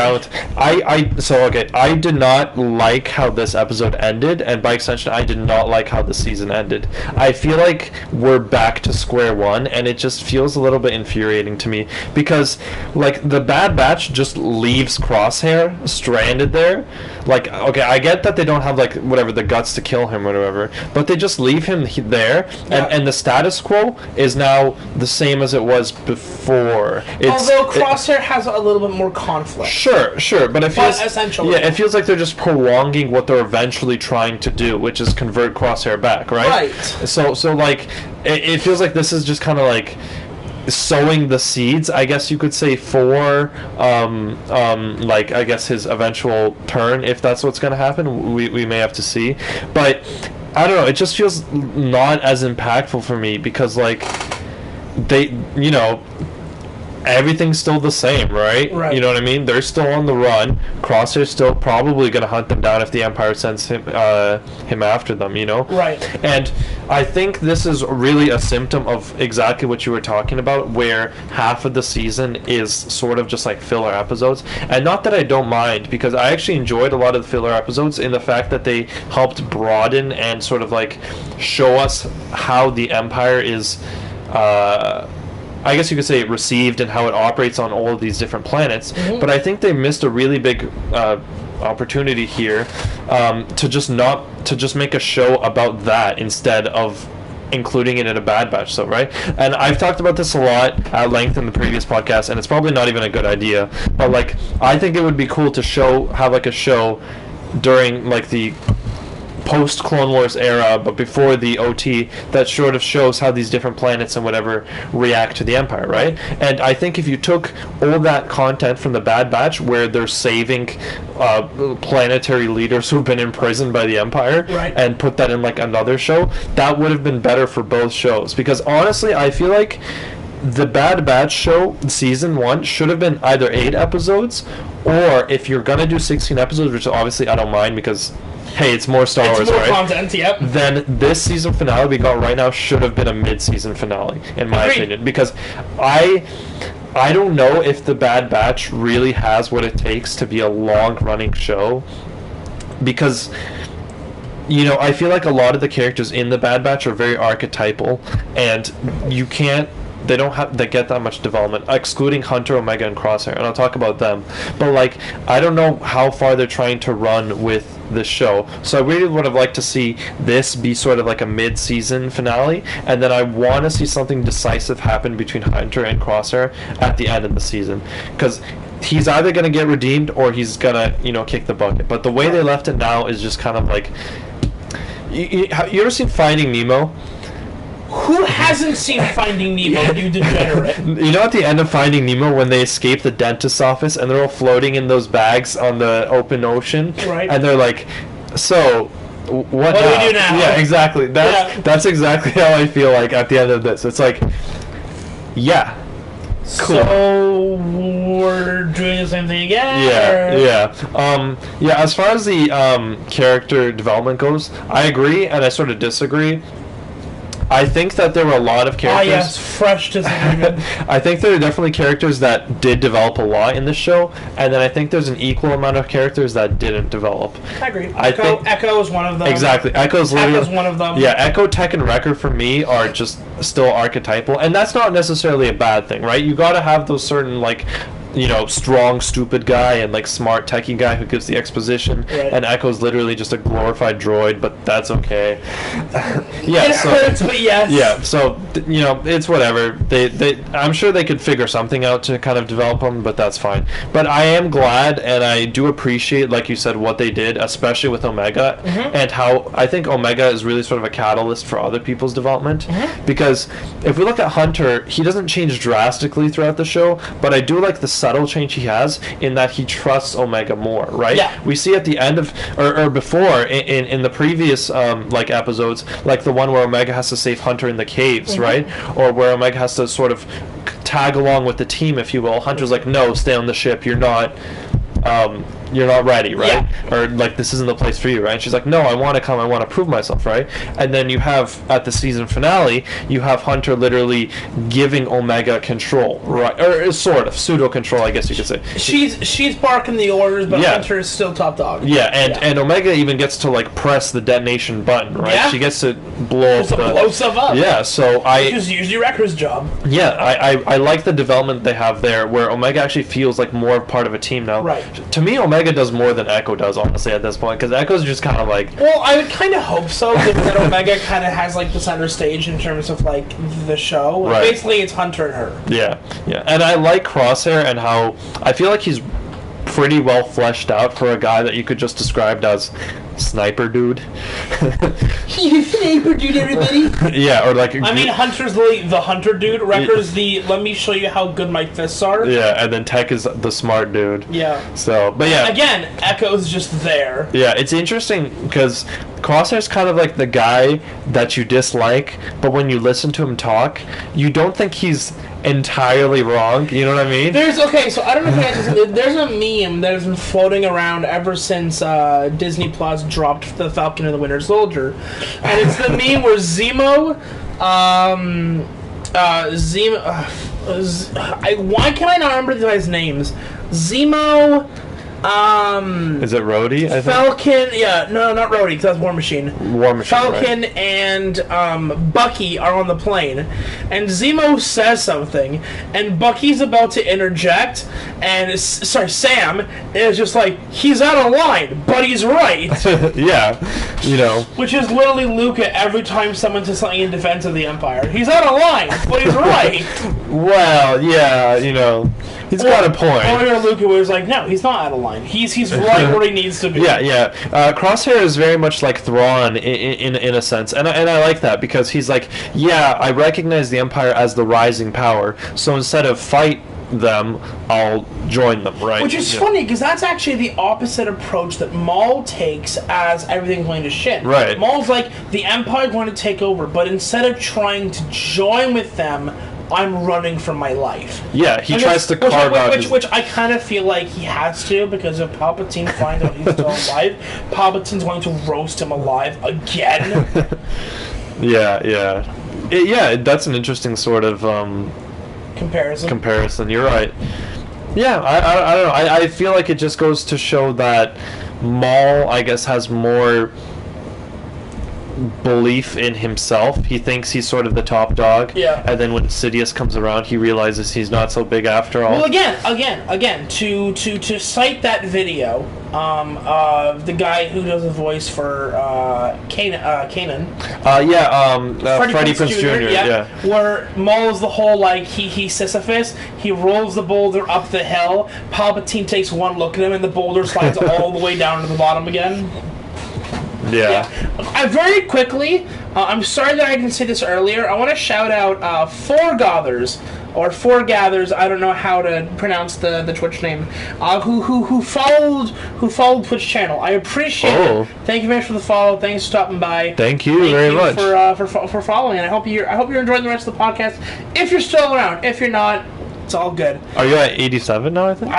I did not like how this episode ended, and by extension, I did not like how the season ended. I feel like we're back to square one, and it just feels a little bit infuriating to me because, like, the Bad Batch just leaves Crosshair stranded there. Like, okay, I get that they don't have, like, whatever, the guts to kill him or whatever, but they just leave him there, and the status quo is now the same as it was before. Although Crosshair has a little bit more conflict. Sure, but it feels... essentially. Yeah, it feels like they're just prolonging what they're eventually trying to do, which is convert Crosshair back, right? Right. So like, it feels like this is just kind of like sowing the seeds, I guess you could say, for like, I guess his eventual turn, if that's what's going to happen. We may have to see, but I don't know, it just feels not as impactful for me because, like, they, you know, everything's still the same, right? You know what I mean? They're still on the run. Crosshair's still probably going to hunt them down if the Empire sends him after them, you know? Right. And I think this is really a symptom of exactly what you were talking about, where half of the season is sort of just like filler episodes. And not that I don't mind, because I actually enjoyed a lot of the filler episodes in the fact that they helped broaden and sort of like show us how the Empire is... I guess you could say received and how it operates on all of these different planets. Mm-hmm. But I think they missed a really big opportunity here to just make a show about that instead of including it in a Bad Batch. So right, and I've talked about this a lot at length in the previous podcast, and it's probably not even a good idea. But like, I think it would be cool to have like a show during like the post Clone Wars era, but before the OT, that sort of shows how these different planets and whatever react to the Empire, right? And I think if you took all that content from the Bad Batch, where they're saving planetary leaders who've been imprisoned by the Empire, and put that in like another show, that would have been better for both shows. Because honestly, I feel like the Bad Batch show, season 1, should have been either 8 episodes, or if you're gonna do 16 episodes, which obviously I don't mind because, hey, it's more Star Wars, right? Content, yep. Then this season finale we got right now should have been a mid-season finale, in my opinion, because I don't know if the Bad Batch really has what it takes to be a long-running show, because, you know, I feel like a lot of the characters in the Bad Batch are very archetypal, and they get that much development, excluding Hunter, Omega, and Crosshair, and I'll talk about them. But like, I don't know how far they're trying to run with this show, so I really would have liked to see this be sort of like a mid-season finale, and then I want to see something decisive happen between Hunter and Crosshair at the end of the season, because he's either going to get redeemed or he's going to, you know, kick the bucket. But the way they left it now is just kind of like, you ever seen Finding Nemo? Who hasn't seen Finding Nemo, you degenerate? You know, at the end of Finding Nemo, when they escape the dentist's office and they're all floating in those bags on the open ocean, right? And they're like, so what do we do now? Yeah, exactly. That's exactly how I feel like at the end of this. It's like, yeah, cool. So we're doing the same thing again? Yeah. As far as the character development goes, I agree and I sort of disagree. I think that there were a lot of characters... yes, fresh disagreement. I think there are definitely characters that did develop a lot in this show, and then I think there's an equal amount of characters that didn't develop. I agree. Echo is one of them. Exactly. Echo's one of them. Yeah, Echo, Tech, and Wrecker for me are just still archetypal, and that's not necessarily a bad thing, right? You gotta have those certain, like, you know, strong, stupid guy and like smart, techie guy who gives the exposition. Right. And Echo's literally just a glorified droid, but that's okay. It hurts, but yes. Yeah, so you know, it's whatever. They I'm sure they could figure something out to kind of develop them, but that's fine. But I am glad, and I do appreciate, like you said, what they did, especially with Omega, and how I think Omega is really sort of a catalyst for other people's development. Because if we look at Hunter, he doesn't change drastically throughout the show, but I do like the subtle change he has in that he trusts Omega more, right? Yeah. We see at the end of, or before, in the previous like episodes, like the one where Omega has to save Hunter in the caves, right? Or where Omega has to sort of tag along with the team, if you will. Hunter's like, no, stay on the ship, you're not you're not ready, right? Yeah. Or like this isn't the place for you, right? And she's like, no, I want to come, I want to prove myself, right? And then you have at the season finale, you have Hunter literally giving Omega control, right? Or sort of pseudo control, I guess you could say. She's barking the orders, but Hunter is still top dog. Yeah, and Omega even gets to like press the detonation button, right? Yeah. She gets to blow stuff up. Yeah, so which is usually Wrecker's job. Yeah, I like the development they have there, where Omega actually feels like more part of a team now. Right. To me, Omega does more than Echo does, honestly, at this point, because Echo's just kind of like... Well, I would kind of hope so, given that Omega kind of has, like, the center stage in terms of, like, the show. Right. Basically, it's Hunter and her. Yeah, yeah. And I like Crosshair and how... I feel like he's pretty well fleshed out for a guy that you could just describe as sniper dude. You sniper dude, everybody. Yeah, or like I mean, Hunter's the hunter dude. Wrecker's the let me show you how good my fists are. Yeah, and then Tech is the smart dude. Yeah. So, but yeah. Again, Echo's just there. Yeah, it's interesting because Crosshair's kind of like the guy that you dislike, but when you listen to him talk, you don't think he's entirely wrong. You know what I mean? So I don't know if you guys know, there's a meme that has been floating around ever since Disney Plus dropped The Falcon and the Winter Soldier, and it's the meme where why can I not remember the guys' names? Zemo. Is it Rhodey? I think? Falcon, no, not Rhodey, because that's War Machine. War Machine, Falcon right. And Bucky are on the plane, and Zemo says something, and Bucky's about to interject, and Sam is just like, he's out of line, but he's right. Yeah, you know. Which is literally Luca every time someone says something in defense of the Empire. He's out of line, but he's right. Well, yeah, you know, he's got a point. Earlier, Luca was like, no, he's not out of line. He's right where he needs to be. Yeah. Crosshair is very much like Thrawn in a sense, and I like that because he's like, yeah, I recognize the Empire as the rising power, so instead of fight them, I'll join them, right? Which is funny because that's actually the opposite approach that Maul takes as everything's going to shit. Right. Maul's like, the Empire going to take over, but instead of trying to join with them, I'm running for my life. Yeah, he tries to carve out which I kind of feel like he has to, because if Palpatine finds out he's still alive, Palpatine's going to roast him alive again. Yeah, that's an interesting sort of comparison. You're right. Yeah, I don't know. I feel like it just goes to show that Maul, I guess, has more belief in himself. He thinks he's sort of the top dog. Yeah. And then when Sidious comes around, he realizes he's not so big after all. Well, again, to cite that video, the guy who does the voice for Kanan. Freddie Prinze Jr. Yeah. Where Maul is the whole, like, he Sisyphus, he rolls the boulder up the hill, Palpatine takes one look at him, and the boulder slides all the way down to the bottom again. Yeah. Very quickly, I'm sorry that I didn't say this earlier. I want to shout out Forgathers, or Forgathers. I don't know how to pronounce the Twitch name. Who followed Twitch channel. I appreciate it. Thank you very much for the follow. Thanks for stopping by. Thank you very much for following. And I hope you're enjoying the rest of the podcast. If you're still around, if you're not, it's all good. Are you at 87 now? I think.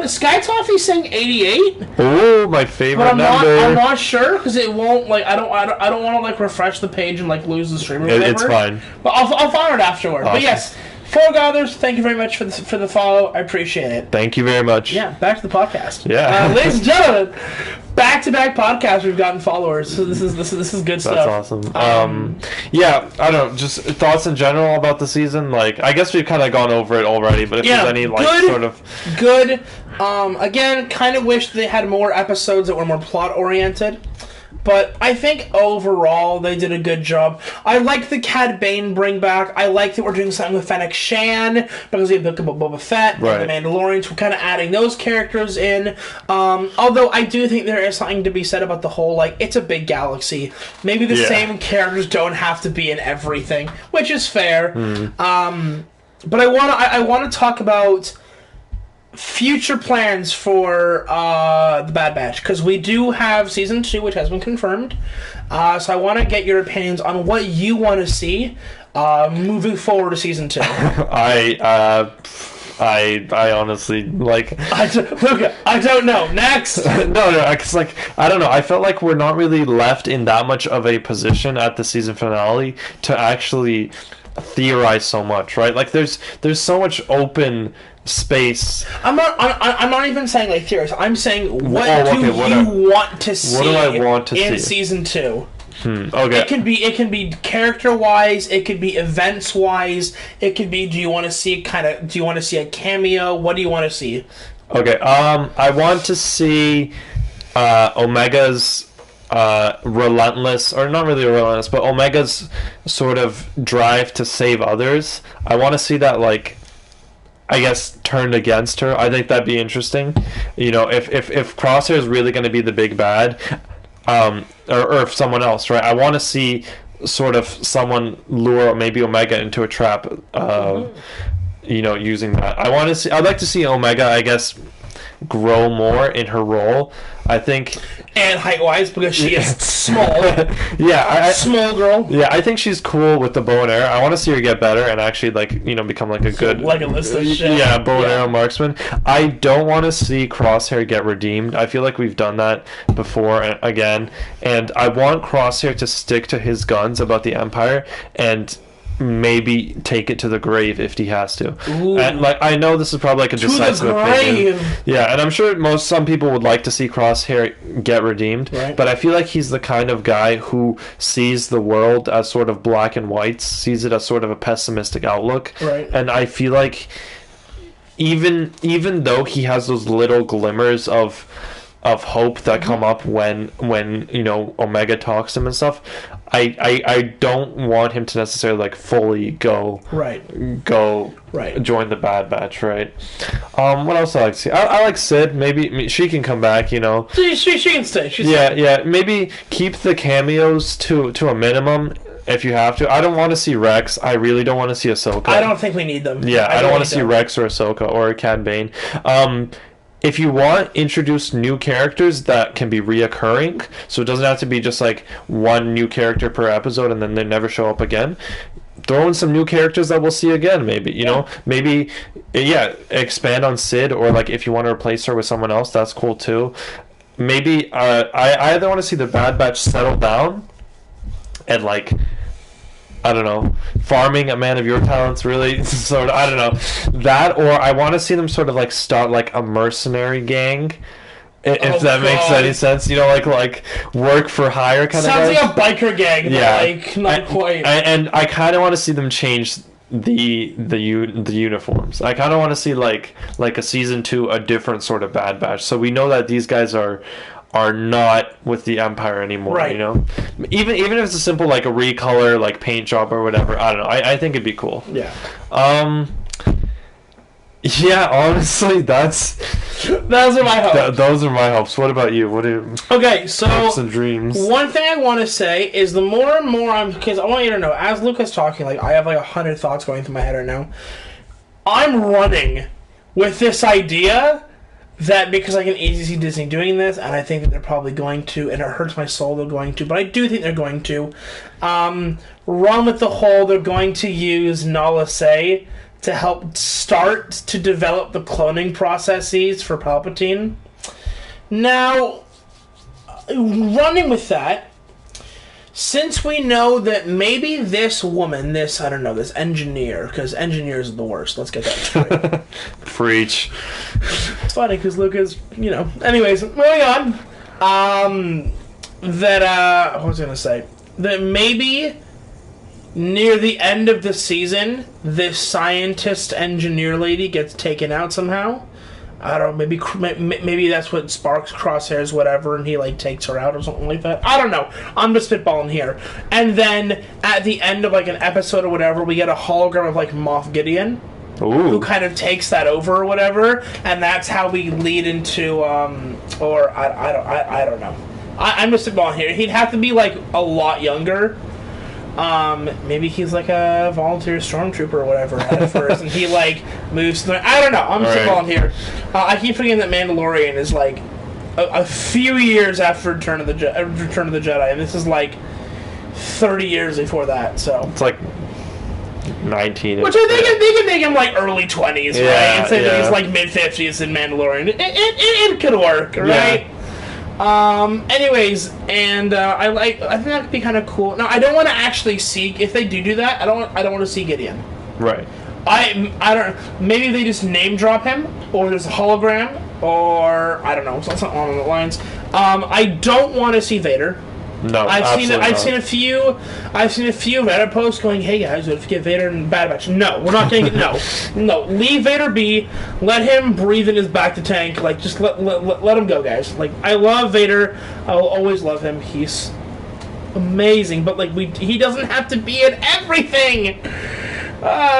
Sky Toffee's saying 88. Oh, my favorite number. I'm not sure because it won't I don't want to like refresh the page and like lose the stream or whatever. It's fine. But I'll find it afterward. Awesome. But yes, Forgathers, thank you very much for the follow. I appreciate it. Thank you very much. Yeah, back to the podcast. Yeah, ladies and gentlemen, back-to-back podcasts. We've gotten followers, so this is good stuff. That's awesome. Yeah, I don't know. Just thoughts in general about the season. Like, I guess we've kind of gone over it already. But if there's any good. Again, kind of wish they had more episodes that were more plot-oriented. But I think overall they did a good job. I like the Cad Bane bring back. I like that we're doing something with Fennec Shan because we have Book of Boba Fett and the Mandalorians. We're kind of adding those characters in. Although I do think there is something to be said about the whole, like, it's a big galaxy. Maybe the same characters don't have to be in everything, which is fair. But I want to talk about future plans for the Bad Batch, because we do have season 2, which has been confirmed. So I want to get your opinions on what you want to see moving forward to season 2. I honestly like. Luca, I don't know. Next. No, because like I don't know. I felt like we're not really left in that much of a position at the season finale to actually theorize so much, right? Like there's so much open space. I'm not even saying like theories. I'm saying what want to see? What do I want to see in season 2? Okay. It can be character wise. It could be events wise. It could be. Do you want to see a cameo? What do you want to see? Okay. I want to see Omega's relentless, or not really relentless, but Omega's sort of drive to save others. I want to see that, like, I guess, turned against her. I think that'd be interesting. You know, if Crosshair is really going to be the big bad, or if someone else, right? I want to see sort of someone lure maybe Omega into a trap. You know, using that. I'd like to see Omega, I guess, grow more in her role. I think, and height wise, because she is small. Yeah, small girl. Yeah, I think she's cool with the bow and arrow. I want to see her get better and actually, like, you know, become like a good Legolas shit. Yeah, bow and arrow marksman. I don't want to see Crosshair get redeemed. I feel like we've done that before again, and I want Crosshair to stick to his guns about the Empire and maybe take it to the grave if he has to. And, like, I know this is probably like a decisive opinion. Yeah, and I'm sure some people would like to see Crosshair get redeemed, right. But I feel like he's the kind of guy who sees the world as sort of black and white, sees it as sort of a pessimistic outlook. Right. And I feel like even though he has those little glimmers of hope that come up when you know Omega talks to him and stuff, I don't want him to necessarily like fully go join the Bad Batch, right? What else I like to see? I like Sid. Maybe she can come back, you know. She can stay. Yeah. Maybe keep the cameos to a minimum if you have to. I don't want to see Rex. I really don't want to see Ahsoka. I don't think we need them. Yeah, I don't want to see Rex or Ahsoka or Cad Bane. If you want, introduce new characters that can be reoccurring, so it doesn't have to be just like one new character per episode and then they never show up again. Throw in some new characters that we'll see again, maybe, you know? Maybe, expand on Sid, or like if you want to replace her with someone else, that's cool too. Maybe, I either want to see the Bad Batch settle down and like, I don't know, farming a man of your talents, really, sort of, I don't know, that, or I want to see them sort of like start like a mercenary gang, if that makes any sense, you know, like work for hire kind of sounds like a biker gang, yeah, like not quite. And I kind of want to see them change the uniforms. I kind of want to see like a season 2, a different sort of Bad Batch, so we know that these guys are not with the Empire anymore, right? You know, even if it's a simple like a recolor, like paint job or whatever. I don't know. I think it'd be cool. Yeah. Yeah. Honestly, those are my hopes. Those are my hopes. What about you? Okay, so hopes and dreams. One thing I want to say is the more and more because I want you to know, as Luca's talking, like I have like 100 thoughts going through my head right now. I'm running with this idea that because I can easily see Disney doing this, and I think that they're probably going to, and it hurts my soul they're going to, but I do think they're going to, run with the whole they're going to use Nala Se to help start to develop the cloning processes for Palpatine. Now, running with that, since we know that maybe this woman, this engineer, because engineers are the worst, let's get that straight. Preach. It's funny, because Luca's, you know. Anyways, moving on. What was I going to say? That maybe near the end of the season, this scientist engineer lady gets taken out somehow. I don't know, maybe that's what sparks Crosshair's whatever, and he like takes her out or something like that. I don't know. I'm just spitballing here. And then at the end of like an episode or whatever, we get a hologram of like Moff Gideon. Ooh. Who kind of takes that over or whatever, and that's how we lead into or I don't know. I'm just spitballing here. He'd have to be like a lot younger. Maybe he's like a volunteer stormtrooper or whatever at first, and he like moves. I don't know. I'm spitballing here. I keep forgetting that Mandalorian is like a few years after Return of the Jedi, and this is like 30 years before that. So it's like 19. Which I think they can make him like early 20s, right? And say that he's yeah. like mid 50s in Mandalorian. It could work, right? Anyways, and I think that could be kind of cool. Now, I don't want to actually see, if they do that, I don't want to see Gideon. Right. I don't, maybe they just name drop him, or there's a hologram, or I don't know, something along the lines. I don't want to see Vader. No, I've seen a few Reddit posts going, "Hey guys, what if you get Vader in Bad Batch?" No, we're not getting it. No. Leave Vader be. Let him breathe in his back to tank. Like, just let him go, guys. Like, I love Vader. I'll always love him. He's amazing. But like, he doesn't have to be in everything.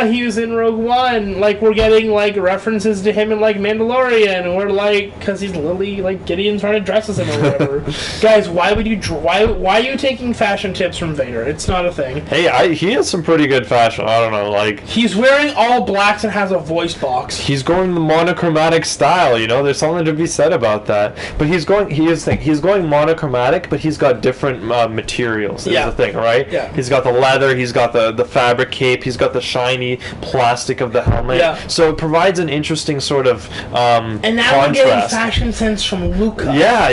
He was in Rogue One. Like, we're getting like references to him in like Mandalorian. We're like, because he's literally like Gideon trying to dress as him or whatever. Guys, why are you taking fashion tips from Vader? It's not a thing. Hey, he has some pretty good fashion. I don't know, like he's wearing all blacks and has a voice box. He's going the monochromatic style. You know, there's something to be said about that. But he's going monochromatic, but he's got different materials. Is the thing, right? Yeah. He's got the leather. He's got the fabric cape. He's got the shiny plastic of the helmet. Yeah. So it provides an interesting sort of and now contrast. we're getting fashion sense from Luca. Yeah.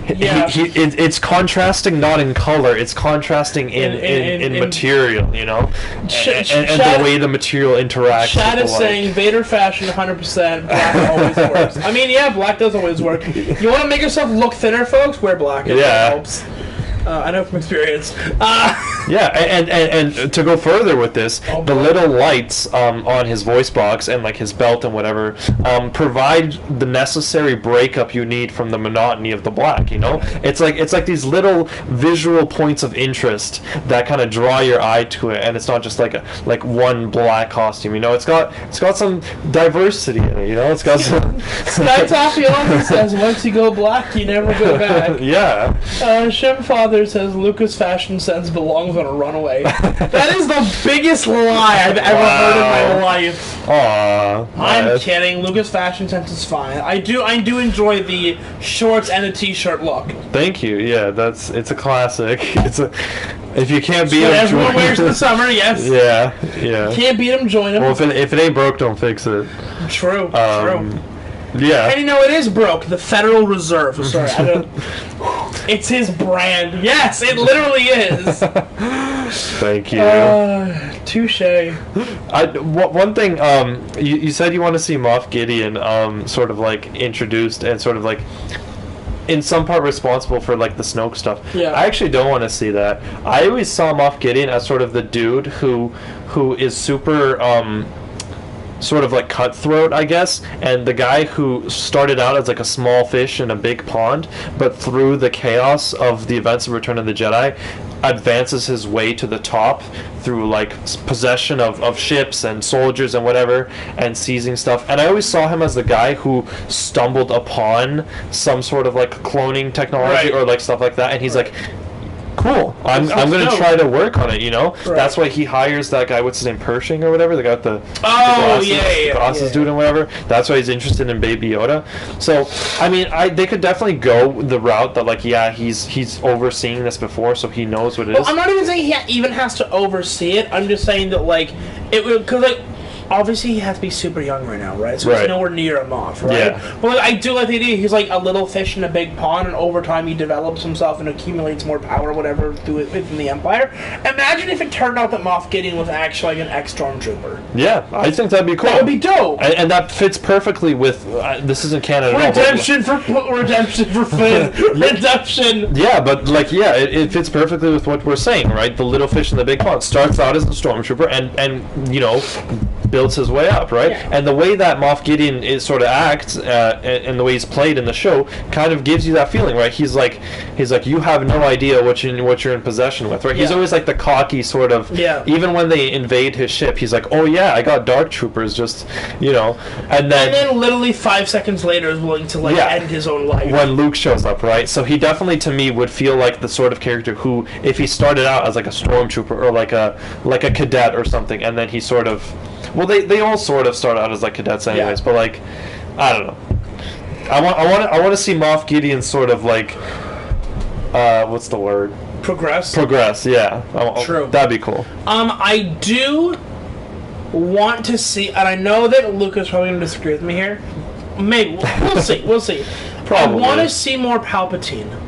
It's contrasting not in color. It's contrasting in material. You know, and the way the material interacts. Chad is saying Vader fashion 100%. Black always works. I mean, yeah, black does always work. You want to make yourself look thinner, folks? Wear black. It helps. I know from experience. Yeah, and to go further with this, the little lights on his voice box and like his belt and whatever provide the necessary breakup you need from the monotony of the black. You know, it's like these little visual points of interest that kind of draw your eye to it, and it's not just like one black costume. You know, it's got some diversity in it. You know, it's got some. Sky Toffee always says, "Once you go black, you never go back." Yeah. Shem Father says Lucas' fashion sense belongs on a runaway. That is the biggest lie I've ever heard in my life. Aww. I'm kidding. Lucas' fashion sense is fine. I do enjoy the shorts and a t-shirt look. Thank you. Yeah, it's a classic. If you can't beat him, everyone wears in the summer. Yes. Yeah. Can't beat him, join him. Well, if it ain't broke, don't fix it. True. Yeah. And you know, it is broke. The Federal Reserve. Sorry, it's his brand. Yes, it literally is. Thank you. Touche. One thing, you said you want to see Moff Gideon sort of like introduced and sort of like in some part responsible for like the Snoke stuff. Yeah. I actually don't want to see that. I always saw Moff Gideon as sort of the dude who is super sort of like cutthroat, I guess, and the guy who started out as like a small fish in a big pond, but through the chaos of the events of Return of the Jedi advances his way to the top through like possession of ships and soldiers and whatever, and seizing stuff. And I always saw him as the guy who stumbled upon some sort of like cloning technology or like stuff like that, and he's like, cool, I'm going to try to work on it, you know? Right. That's why he hires that guy, what's his name, Pershing or whatever? They got the glasses dude and whatever. That's why he's interested in Baby Yoda. So, I mean, they could definitely go the route that, like, yeah, he's overseeing this before, so he knows what it is. I'm not even saying he even has to oversee it. I'm just saying that, like, it would, because, like, obviously he has to be super young right now, right? So he's nowhere near a Moff, right? Yeah. But like, I do like the idea he's like a little fish in a big pond, and over time he develops himself and accumulates more power, whatever, through it within the Empire. Imagine if it turned out that Moff Gideon was actually like an ex-Stormtrooper. Yeah, I think that'd be cool. That would be dope. And that fits perfectly with this isn't canon at all. Redemption for Finn. Redemption. Yeah, but like, yeah, it fits perfectly with what we're saying, right? The little fish in the big pond starts out as a Stormtrooper, and you know, builds his way up, right? Yeah. And the way that Moff Gideon is sort of acts, and the way he's played in the show, kind of gives you that feeling, right? He's like, you have no idea what you're in possession with, right? Yeah. He's always like the cocky sort of. Yeah. Even when they invade his ship, he's like, oh yeah, I got Dark Troopers, just, you know, and then literally 5 seconds later is willing to like end his own life when Luke shows up, right? So he definitely, to me, would feel like the sort of character who, if he started out as like a Stormtrooper or like a cadet or something, and then he sort of. Well, they all sort of start out as like cadets, anyways. But like, I don't know. I want to see Moff Gideon sort of like, what's the word? progress. Yeah. True. That'd be cool. I do want to see, and I know that Luca's probably going to disagree with me here. Maybe. We'll see. We'll see. Probably. I want to see more Palpatine.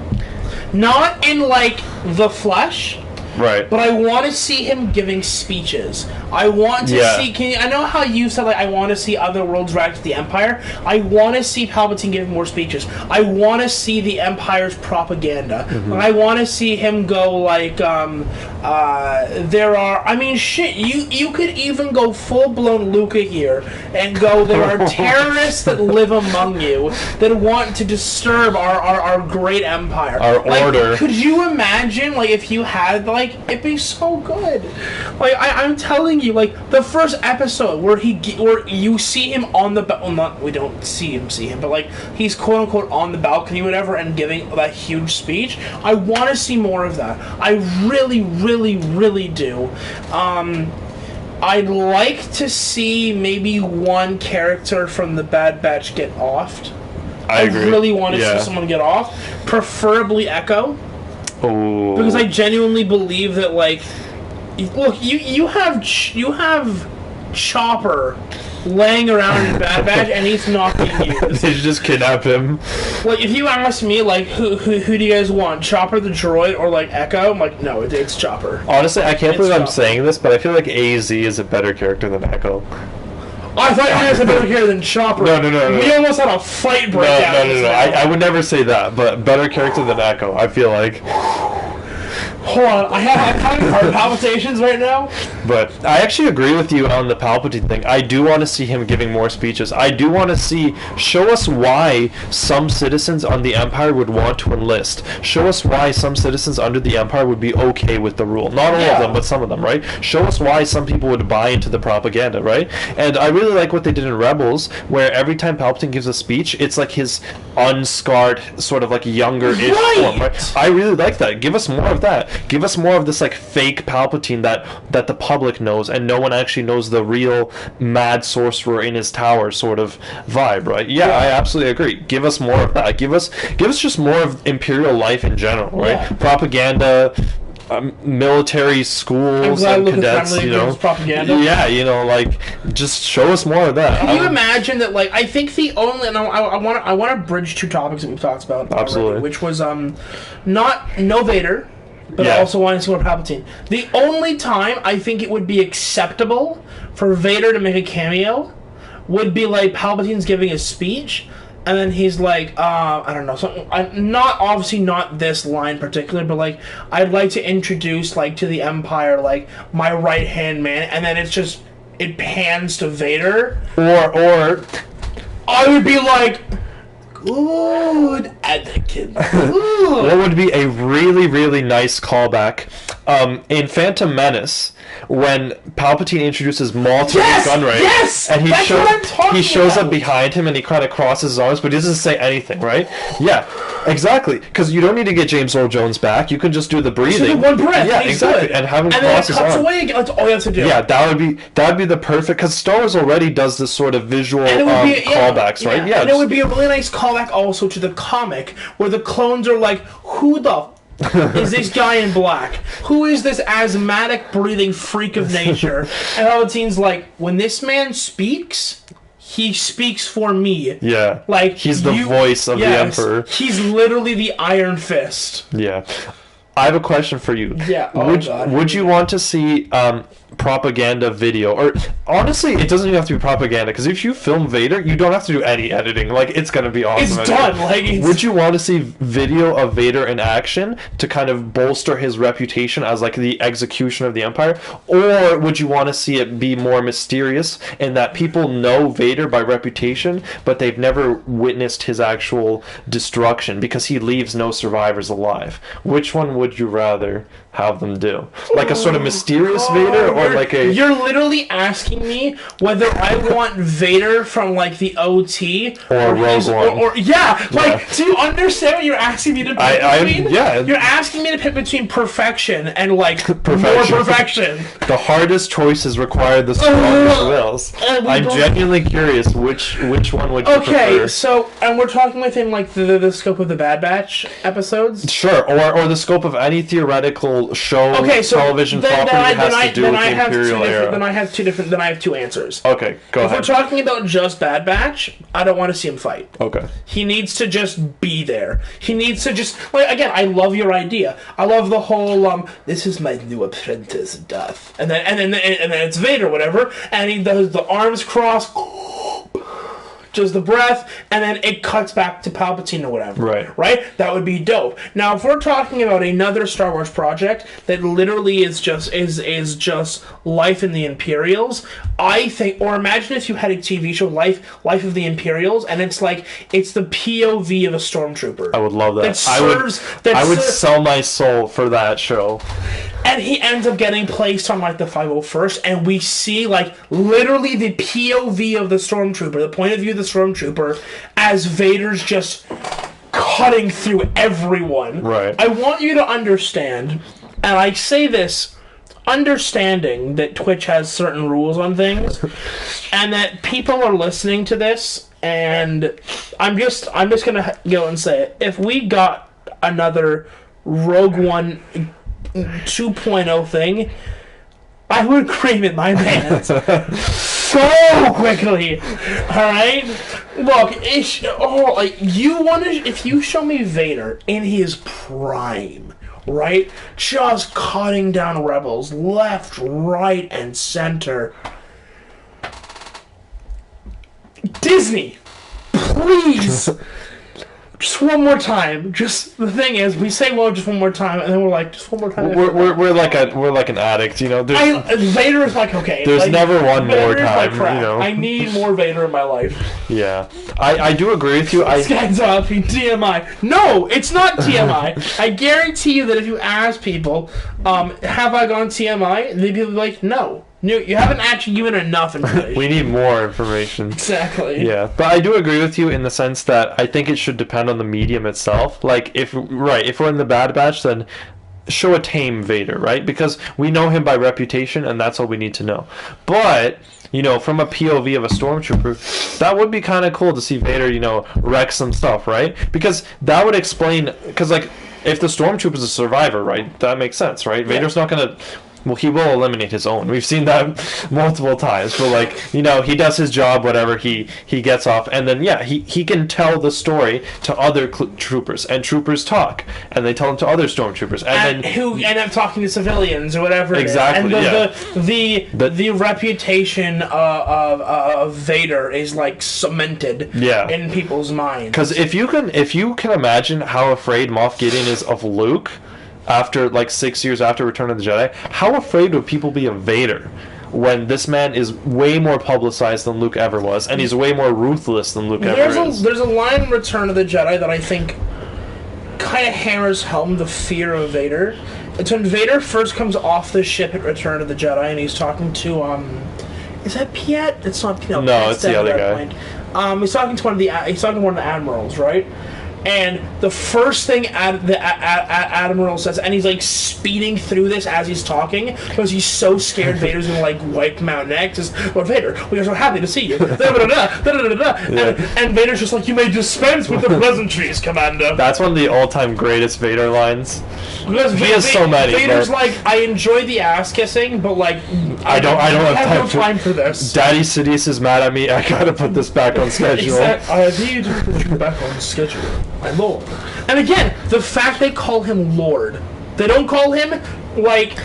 Not in, like, the flesh, Right. but I want to see him giving speeches. I want to see... I know how you said, like, I want to see other worlds react to the Empire. I want to see Palpatine giving more speeches. I want to see the Empire's propaganda. Mm-hmm. I want to see him go, like, there are... I mean, shit, you could even go full-blown Luca here and go, there are terrorists that live among you that want to disturb our great Empire. Our order. Could you imagine, like, if you had, like, it'd be so good. Like, I'm telling you, like, the first episode where you see him on the we don't see him, but, like, he's quote-unquote on the balcony or whatever and giving that huge speech. I want to see more of that. I really, really, really do. I'd like to see maybe one character from the Bad Batch get offed. I agree. Really want to see someone get off. Preferably Echo. Oh. Because I genuinely believe that, like, look, you have Chopper laying around in Bad Batch and he's not being used. They just kidnap him. Like, if you ask me, like, who do you guys want, Chopper the droid or, like, Echo? I'm like, no, it's Chopper. Honestly, I can't believe I'm Chopper. saying this, but I feel like AZ is a better character than Echo. I thought you guys had better character than Chopper. No. We almost had a fight break out. No. I would never say that, but better character than Echo, I feel like. Hold on, I have kind of heart palpitations right now. But I actually agree with you on the Palpatine thing. I do want to see him giving more speeches. I do want to show us why some citizens on the Empire would want to enlist. Show us why some citizens under the Empire would be okay with the rule. Not all of them, but some of them, right? Show us why some people would buy into the propaganda, right? And I really like what they did in Rebels, where every time Palpatine gives a speech, it's like his unscarred, sort of like younger-ish form, right? I really like that. Give us more of that. Give us more of this like fake Palpatine that the public knows and no one actually knows the real mad sorcerer in his tower sort of vibe, right? Yeah, I absolutely agree. Give us more of that. Give us just more of Imperial life in general, right? Yeah. Propaganda, military schools and cadets, you know. Propaganda. Yeah, you know, like just show us more of that. Can you imagine that? Like, I think the only, and I want to bridge two topics that we've talked about already, which was no Vader. But I also want to see more Palpatine. The only time I think it would be acceptable for Vader to make a cameo would be like Palpatine's giving a speech, and then he's like, I don't know, something. Obviously not this line particularly, but like I'd like to introduce like to the Empire like my right hand man, and then it pans to Vader, or I would be like. Good etiquette. What would be a really, really nice callback? In Phantom Menace, when Palpatine introduces Maul to Gunray, and he shows up behind him and he kind of crosses his arms, but he doesn't say anything, right? Yeah, exactly. Because you don't need to get James Earl Jones back. You can just do the breathing. Just do one breath. Yeah, exactly. Good. And have him cross his arms. Away again. That's all you have to do. Yeah, that would be the perfect. Because Star Wars already does this sort of visual callbacks, right? Yeah, and it would be a really nice callback also to the comic where the clones are like, who the is this guy in black? Who is this asthmatic breathing freak of nature? And Palpatine's like, when this man speaks, he speaks for me. Yeah. Like he's the voice of the Emperor. He's literally the Iron Fist. Yeah. I have a question for you. Yeah. Would you want to see propaganda video? Or honestly, it doesn't even have to be propaganda, because if you film Vader, you don't have to do any editing. Like, it's gonna be awesome. It's done. Like, would you want to see video of Vader in action to kind of bolster his reputation as like the execution of the Empire, or would you want to see it be more mysterious in that people know Vader by reputation, but they've never witnessed his actual destruction because he leaves no survivors alive? Which one would you rather have them do? Like a sort of mysterious Vader, or like a... You're literally asking me whether I want Vader from, like, the OT... Or Rogue One. Or yeah, like, do you understand what you're asking me to pick between? Yeah. You're asking me to pick between perfection and, like, Perfection. more perfection. The hardest choices require the strongest wills. I'm genuinely curious which one would you prefer? Okay, so, and we're talking within, like, the scope of the Bad Batch episodes? Sure, or the scope of any theoretical show, television property that has to do with the Imperial era. Then I have two answers. Okay, go ahead. If we're talking about just Bad Batch, I don't want to see him fight. Okay. He needs to just be there. He needs to just... Like, again, I love your idea. I love the whole, this is my new apprentice, Duff. And then it's Vader, whatever, and he does the arms cross... just the breath, and then it cuts back to Palpatine or whatever. Right? That would be dope. Now, if we're talking about another Star Wars project that literally is just life in the Imperials, I think, or imagine if you had a TV show, Life of the Imperials, and it's like, it's the POV of a stormtrooper. I would love that. I would sell my soul for that show. And he ends up getting placed on, like, the 501st, and we see, like, literally the POV of the stormtrooper, the point of view of the stormtrooper, as Vader's just cutting through everyone. Right. I want you to understand, and I say this understanding that Twitch has certain rules on things, and that people are listening to this, and I'm just gonna go and say it. If we got another Rogue One 2.0 thing, I would cream it my pants so quickly. Alright? Look, if you show me Vader in his prime, right? Just cutting down rebels left, right, and center. Disney, please. Just one more time. Just the thing is, we say just one more time, and then we're like, just one more time. We're like an addict, you know. Vader is like, okay. There's like, never one more time, you know. I need more Vader in my life. Yeah, I do agree with you. This guy's talking TMI. No, it's not TMI. I guarantee you that if you ask people, have I gone TMI? They'd be like, no. You haven't actually given enough information. We need more information. Exactly. Yeah, but I do agree with you in the sense that I think it should depend on the medium itself. Like, if we're in the Bad Batch, then show a tame Vader, right? Because we know him by reputation, and that's all we need to know. But, you know, from a POV of a stormtrooper, that would be kind of cool to see Vader, you know, wreck some stuff, right? Because that would explain... Because, like, if the stormtrooper's a survivor, right, that makes sense, right? Yeah. Vader's not going to... Well, he will eliminate his own. We've seen that multiple times. But, like, you know, he does his job, whatever, he gets off. And then, yeah, he can tell the story to other troopers. And troopers talk. And they tell them to other stormtroopers. And then, who end up talking to civilians or whatever exactly, it is. And the reputation of Vader is, like, cemented in people's minds. Because if you can imagine how afraid Moff Gideon is of Luke... after, like, 6 years after Return of the Jedi, how afraid would people be of Vader when this man is way more publicized than Luke ever was, and he's way more ruthless than Luke ever is? There's a line in Return of the Jedi that I think kind of hammers home the fear of Vader. It's when Vader first comes off the ship at Return of the Jedi, and he's talking to, is that Piet? It's not Piet. No, it's the other guy. He's talking to one of the admirals, right? And the first thing the Admiral says, and he's like speeding through this as he's talking because he's so scared Vader's gonna like wipe him out next. Is, Lord Vader, we are so happy to see you. And Vader's just like, you may dispense with the pleasantries, Commander. That's one of the all-time greatest Vader lines. Because he has so many. Vader's like, I enjoy the ass kissing, but like, I don't have time for this. Daddy Sidious is mad at me. I gotta put this back on schedule. I need to put you back on schedule. My lord. And again, the fact they call him Lord. They don't call him, like,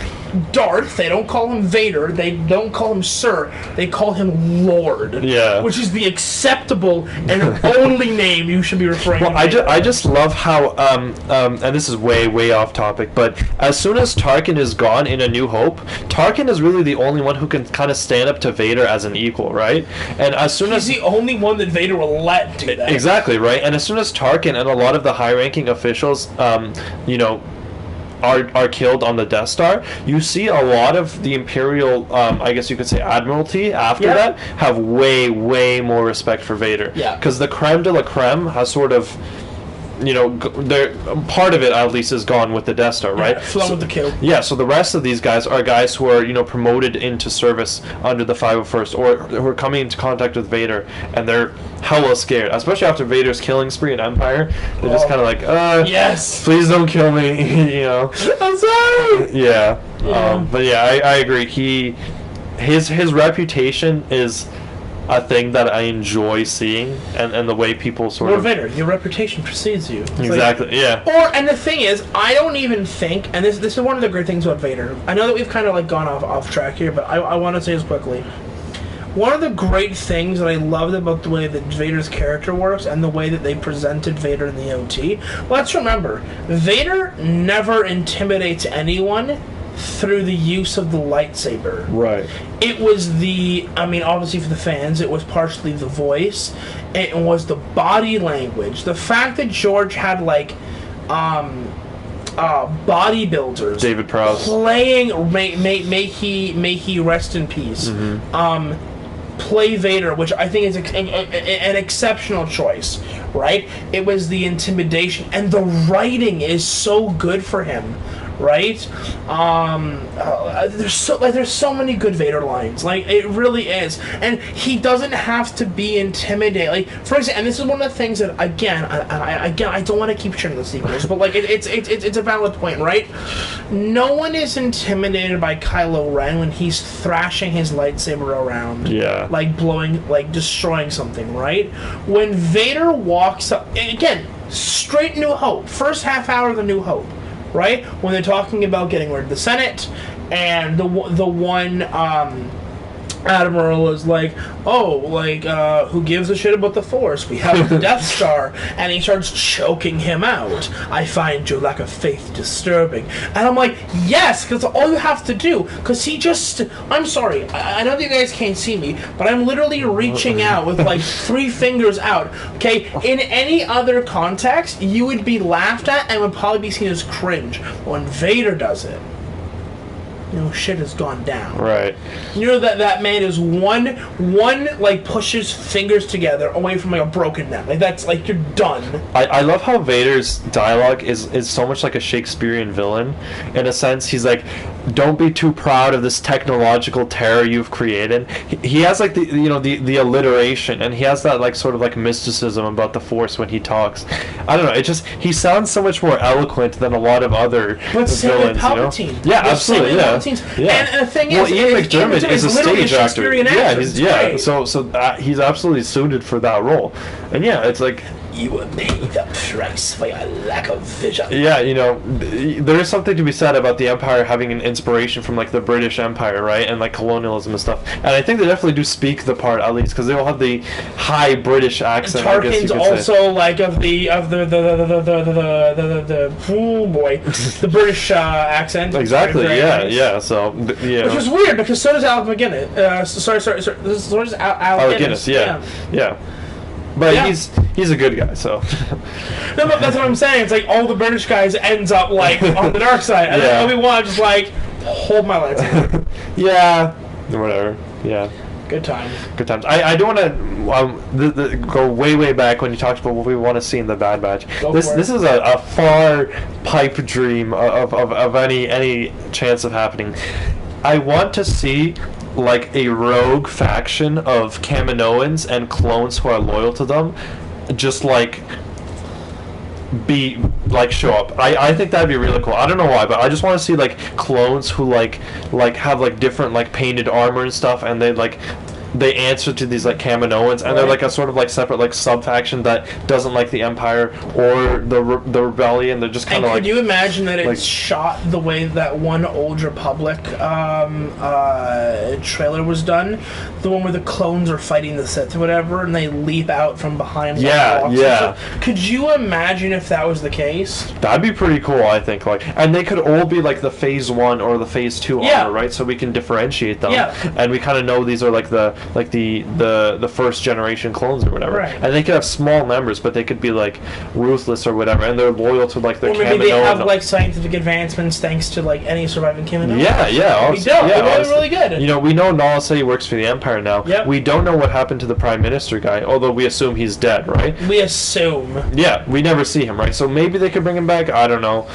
Darth. They don't call him Vader. They don't call him Sir. They call him Lord. Yeah. Which is the acceptable and only name you should be referring to. I just love how, and this is way off topic, but as soon as Tarkin is gone in A New Hope, Tarkin is really the only one who can kind of stand up to Vader as an equal, right? And as soon he's the only one that Vader will let do that. Exactly, right? And as soon as Tarkin and a lot of the high-ranking officials, you know, are killed on the Death Star, you see a lot of the Imperial, I guess you could say Admiralty after that, have way more respect for Vader. Yeah. Because the creme de la creme has sort of, you know, part of it at least is gone with the Death Star, right? Flown with the kill. Yeah, so the rest of these guys are guys who are, you know, promoted into service under the 501st, or who are coming into contact with Vader, and they're hella scared, especially after Vader's killing spree in Empire. They're just kind of like, yes, please don't kill me, you know. I'm sorry. Yeah. But yeah, I agree. His reputation is a thing that I enjoy seeing, and the way people sort Lord of... Vader, your reputation precedes you. It's exactly, like, yeah. And the thing is, I don't even think, and this is one of the great things about Vader. I know that we've kind of like gone off track here, but I want to say this quickly. One of the great things that I loved about the way that Vader's character works and the way that they presented Vader in the OT, let's remember, Vader never intimidates anyone through the use of the lightsaber. Right. It was obviously for the fans, it was partially the voice, it was the body language. The fact that George had, like, bodybuilders... David Prowse. Playing, may he rest in peace. Play Vader, which I think is an exceptional choice, right? It was the intimidation, and the writing is so good for him, right? There's so many good Vader lines, like it really is, and he doesn't have to be intimidating. Like, for example, and this is one of the things that again, I don't want to keep sharing the sequels, but like it's a valid point, right? No one is intimidated by Kylo Ren when he's thrashing his lightsaber around, like blowing, like destroying something, right? When Vader walks up, again, straight New Hope, first half hour of the New Hope, right? When they're talking about getting rid of the Senate, and the one Admiral is like, who gives a shit about the Force? We have the Death Star, and he starts choking him out. I find your lack of faith disturbing. And I'm like, yes, because all you have to do, because he just, I'm sorry, I know that you guys can't see me, but I'm literally reaching out with like 3 fingers out, okay? In any other context, you would be laughed at and would probably be seen as cringe. When Vader does it, you know, shit has gone down. Right. You know that man is one like pushes fingers together away from like a broken neck. Like that's like you're done. I love how Vader's dialogue is so much like a Shakespearean villain. In a sense, he's like, don't be too proud of this technological terror you've created. He has like the alliteration, and he has that like sort of like mysticism about the Force when he talks. I don't know. It just, he sounds so much more eloquent than a lot of other villains. Palpatine. You know? Yeah, absolutely. Yeah. Yeah. And the thing is, Ian McDiarmid is a stage actor. Yeah, so he's absolutely suited for that role. And yeah, it's like, you will pay the price for your lack of vision. Yeah, you know, there is something to be said about the Empire having an inspiration from like the British Empire, right, and like colonialism and stuff. And I think they definitely do speak the part, at least, because they all have the high British accent. Tarkin's also like of the oh boy, the British accent. Exactly. Very nice. Yeah. So yeah, which is weird because so does Alec McGuinness. Sorry. So does Alec Guinness. Yeah. But he's a good guy, so. No, but that's what I'm saying. It's like all the British guys ends up like on the dark side, and then Obi-Wan just like hold my lightsaber. Yeah, whatever. Yeah. Good times. I don't want to go way back when you talked about what we want to see in the Bad Batch. This is a far pipe dream of any chance of happening. I want to see like a rogue faction of Kaminoans and clones who are loyal to them, just like show up. I think that'd be really cool. I don't know why, but I just want to see like clones who like have like different like painted armor and stuff, and they answer to these like Kaminoans, and they're like a sort of like separate like sub faction that doesn't like the Empire or the rebellion. They're just kind of like. Could you imagine that it's shot the way that one Old Republic trailer was done, the one where the clones are fighting the Sith or whatever, and they leap out from behind. Yeah. Could you imagine if that was the case? That'd be pretty cool, I think. Like, and they could all be like the Phase 1 or the Phase 2 armor, right? So we can differentiate them. Yeah. And we kind of know these are like the the first generation clones or whatever. Right. And they could have small numbers, but they could be like ruthless or whatever, and they're loyal to like their Or maybe they Kamino have and- like scientific advancements thanks to like any surviving Kamino. Yeah. Honestly, they're really good. You know, we know Nala said he works for the Empire now. Yep. We don't know what happened to the Prime Minister guy, although we assume he's dead, right? We assume. Yeah, we never see him, right? So maybe they could bring him back. I don't know,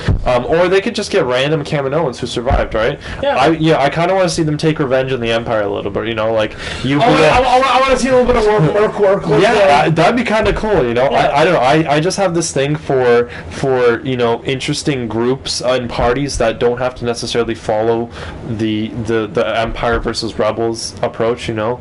or they could just get random Kaminoans who survived, right? Yeah. I kind of want to see them take revenge on the Empire a little bit. You know, like you. I want to see a little bit of work. Yeah, that'd be kind of cool. You know, Yeah. I don't know. I just have this thing for you know, interesting groups and parties that don't have to necessarily follow the Empire versus Rebels approach. You know.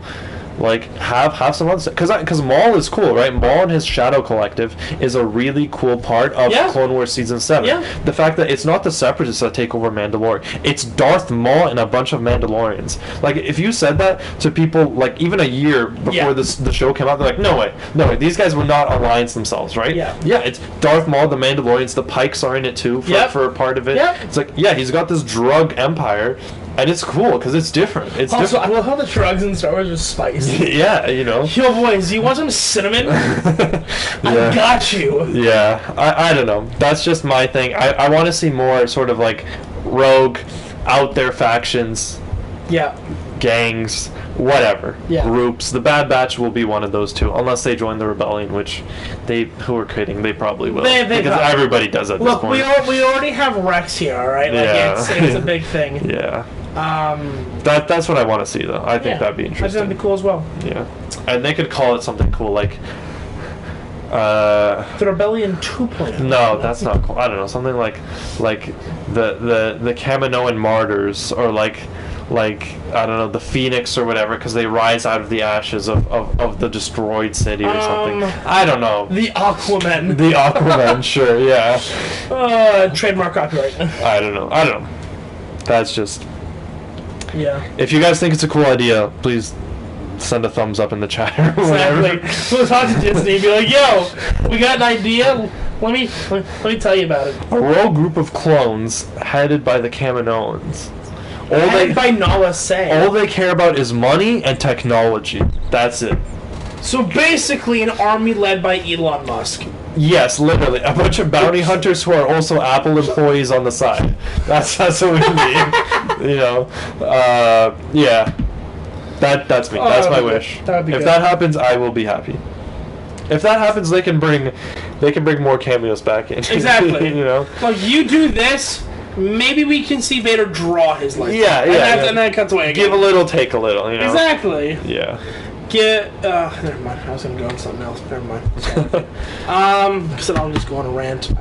Like have some other stuff, because Maul is cool, right? Maul and his Shadow Collective is a really cool part of Clone Wars Season 7. Yeah. The fact that it's not the Separatists that take over Mandalore, it's Darth Maul and a bunch of Mandalorians. Like, if you said that to people, like, even a year before the show came out, they're like, no way, these guys would not alliance themselves, right? Yeah. Yeah, it's Darth Maul, the Mandalorians, the Pikes are in it too for a part of it. Yep. It's like, yeah, he's got this drug empire, and it's cool, because it's different. It's Also, different. I love how the drugs in Star Wars are spiced. Yeah, you know. Yo, boys, do you want some cinnamon? I got you. Yeah, I don't know. That's just my thing. I want to see more sort of like rogue, out there factions, Yeah. gangs, whatever. Yeah. Groups. The Bad Batch will be one of those two, unless they join the rebellion, which who are kidding, they probably will. They because probably- everybody does at this Look, point. we already have Rex here, all right? Like, Yeah. it's a big thing. Yeah. That's what I want to see, though. I think that'd be I think interesting. that'd be cool as well. Yeah. And they could call it something cool, like The Rebellion 2.0. no, that's not cool. I don't know, something like the Kaminoan martyrs, or like I don't know, the Phoenix or whatever, because they rise out of the ashes of the destroyed city or something. I don't know. The Aquaman. The Aquaman, sure, yeah. Trademark copyright. I don't know. That's just. Yeah. If you guys think it's a cool idea, please send a thumbs up in the chat or whatever. Exactly. We'll talk to Disney and be like, yo, we got an idea. Let me tell you about it. A rogue group of clones headed by the Kaminoans. Headed by Nala Se. All they care about is money and technology. That's it. So basically, an army led by Elon Musk. Yes, literally. A bunch of bounty hunters who are also Apple employees on the side. That's what we mean. You know? Yeah. That's me. That's my wish. That would be if good. that happens, I will be happy. If that happens, they can bring more cameos back in. Exactly. You know? Like, you do this, maybe we can see Vader draw his lightsaber. Yeah. And then it cuts away again. Give a little, take a little, you know? Exactly. Yeah. Never mind. I was gonna go on something else. Never mind. Because then I'll just go on a rant.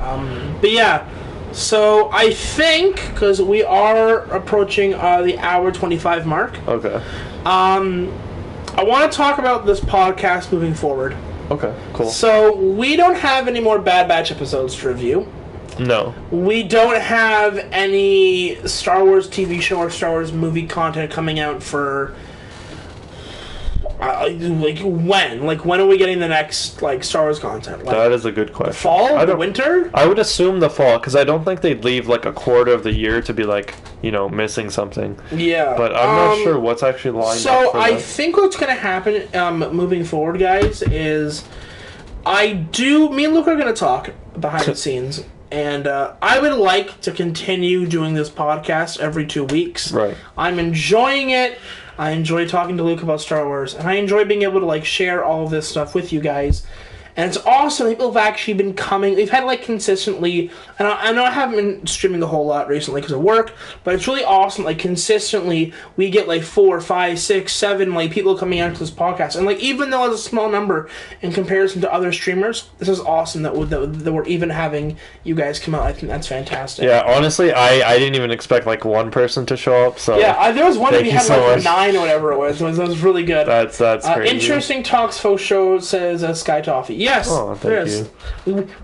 But yeah. So I think, because we are approaching the hour 25 mark. Okay. I want to talk about this podcast moving forward. Okay, cool. So we don't have any more Bad Batch episodes to review. No. We don't have any Star Wars TV show or Star Wars movie content coming out for when are we getting the next Star Wars content? Like, That is a good question. fall, the winter? I would assume the fall, because I don't think they'd leave a quarter of the year to be missing something. Yeah, But I'm not sure what's actually lined up So for I that. think what's going to happen moving forward, guys, is me and Luke are going to talk behind the scenes, and I would like to continue doing this podcast every 2 weeks. Right. I'm enjoying it. I enjoy talking to Luke about Star Wars, and I enjoy being able to share all of this stuff with you guys. And it's awesome. People have actually been coming. We've had consistently, and I know I haven't been streaming a whole lot recently because of work, but it's really awesome. Consistently, we get 4, 5, 6, 7 people coming out to this podcast, and even though it's a small number in comparison to other streamers, this is awesome that we're even having you guys come out. I think that's fantastic. Yeah, honestly, I didn't even expect one person to show up. So Yeah, there was one that Thank we you had so much. 9 or whatever it was. That was really good. that's crazy. Interesting Talks Faux Show, says Sky Toffee. Yes, Oh, thank there is.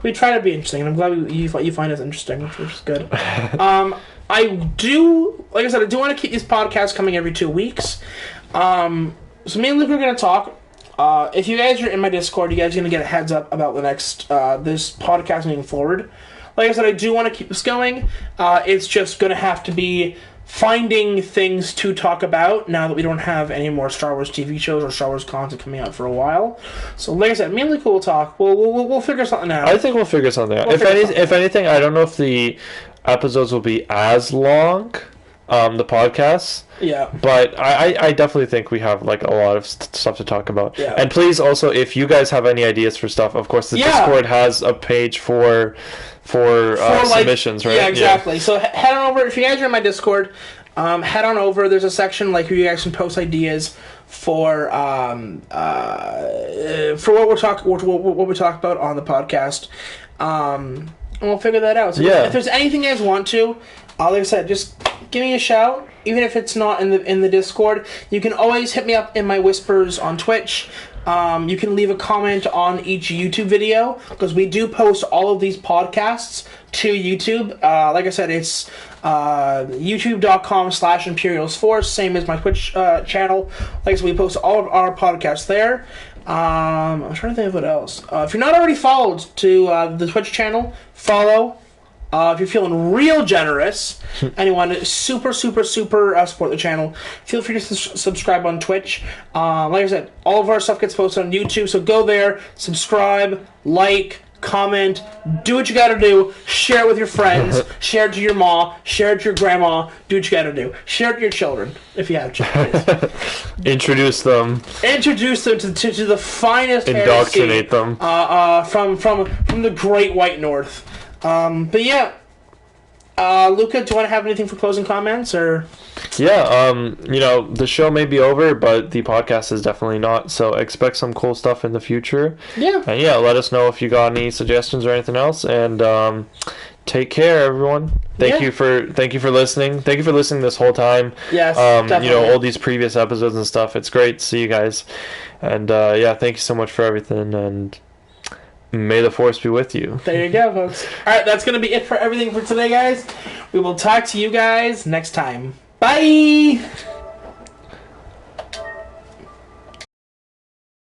We try to be interesting, and I'm glad you find us interesting, which is good. I do, like I said, I do want to keep these podcasts coming every 2 weeks. So me and Luke are going to talk. If you guys are in my Discord, you guys are going to get a heads up about the next this podcast moving forward. Like I said, I do want to keep this going. It's just going to have to be finding things to talk about now that we don't have any more Star Wars TV shows or Star Wars content coming out for a while. So, like I said, mainly cool talk. We'll figure something out. I think we'll figure something out. If anything, I don't know if the episodes will be as long, the podcasts. Yeah. But I definitely think we have like a lot of stuff to talk about. Yeah. And please also, if you guys have any ideas for stuff, of course the Discord has a page for submissions, right? Yeah, exactly. So head on over. If you guys are in my Discord, head on over. There's a section like where you guys can post ideas for what we talk about on the podcast. And we'll figure that out. So if there's anything you guys want to, like I said, just give me a shout. Even if it's not in the Discord, you can always hit me up in my whispers on Twitch. You can leave a comment on each YouTube video, because we do post all of these podcasts to YouTube. Like I said, it's youtube.com/ImperialsForce, same as my Twitch channel. Like I said, we post all of our podcasts there. I'm trying to think of what else. If you're not already followed to the Twitch channel, follow. If you're feeling real generous and you want to super support the channel, feel free to subscribe on Twitch. Like I said, all of our stuff gets posted on YouTube, so go there, subscribe, like, comment, do what you gotta do, share it with your friends, share it to your mom, share it to your grandma, do what you gotta do. Share it to your children, if you have children. Introduce them to the finest indoctrinate heresy, them from the Great White North. But yeah, Luca, do you want to have anything for closing comments, or? Yeah, the show may be over, but the podcast is definitely not, so expect some cool stuff in the future. Yeah. And yeah, let us know if you got any suggestions or anything else, and take care, everyone. Thank you for listening. Thank you for listening this whole time. Yes, definitely. All these previous episodes and stuff. It's great to see you guys. And thank you so much for everything, and may the Force be with you. There you go, folks. Alright, that's going to be it for everything for today, guys. We will talk to you guys next time. Bye!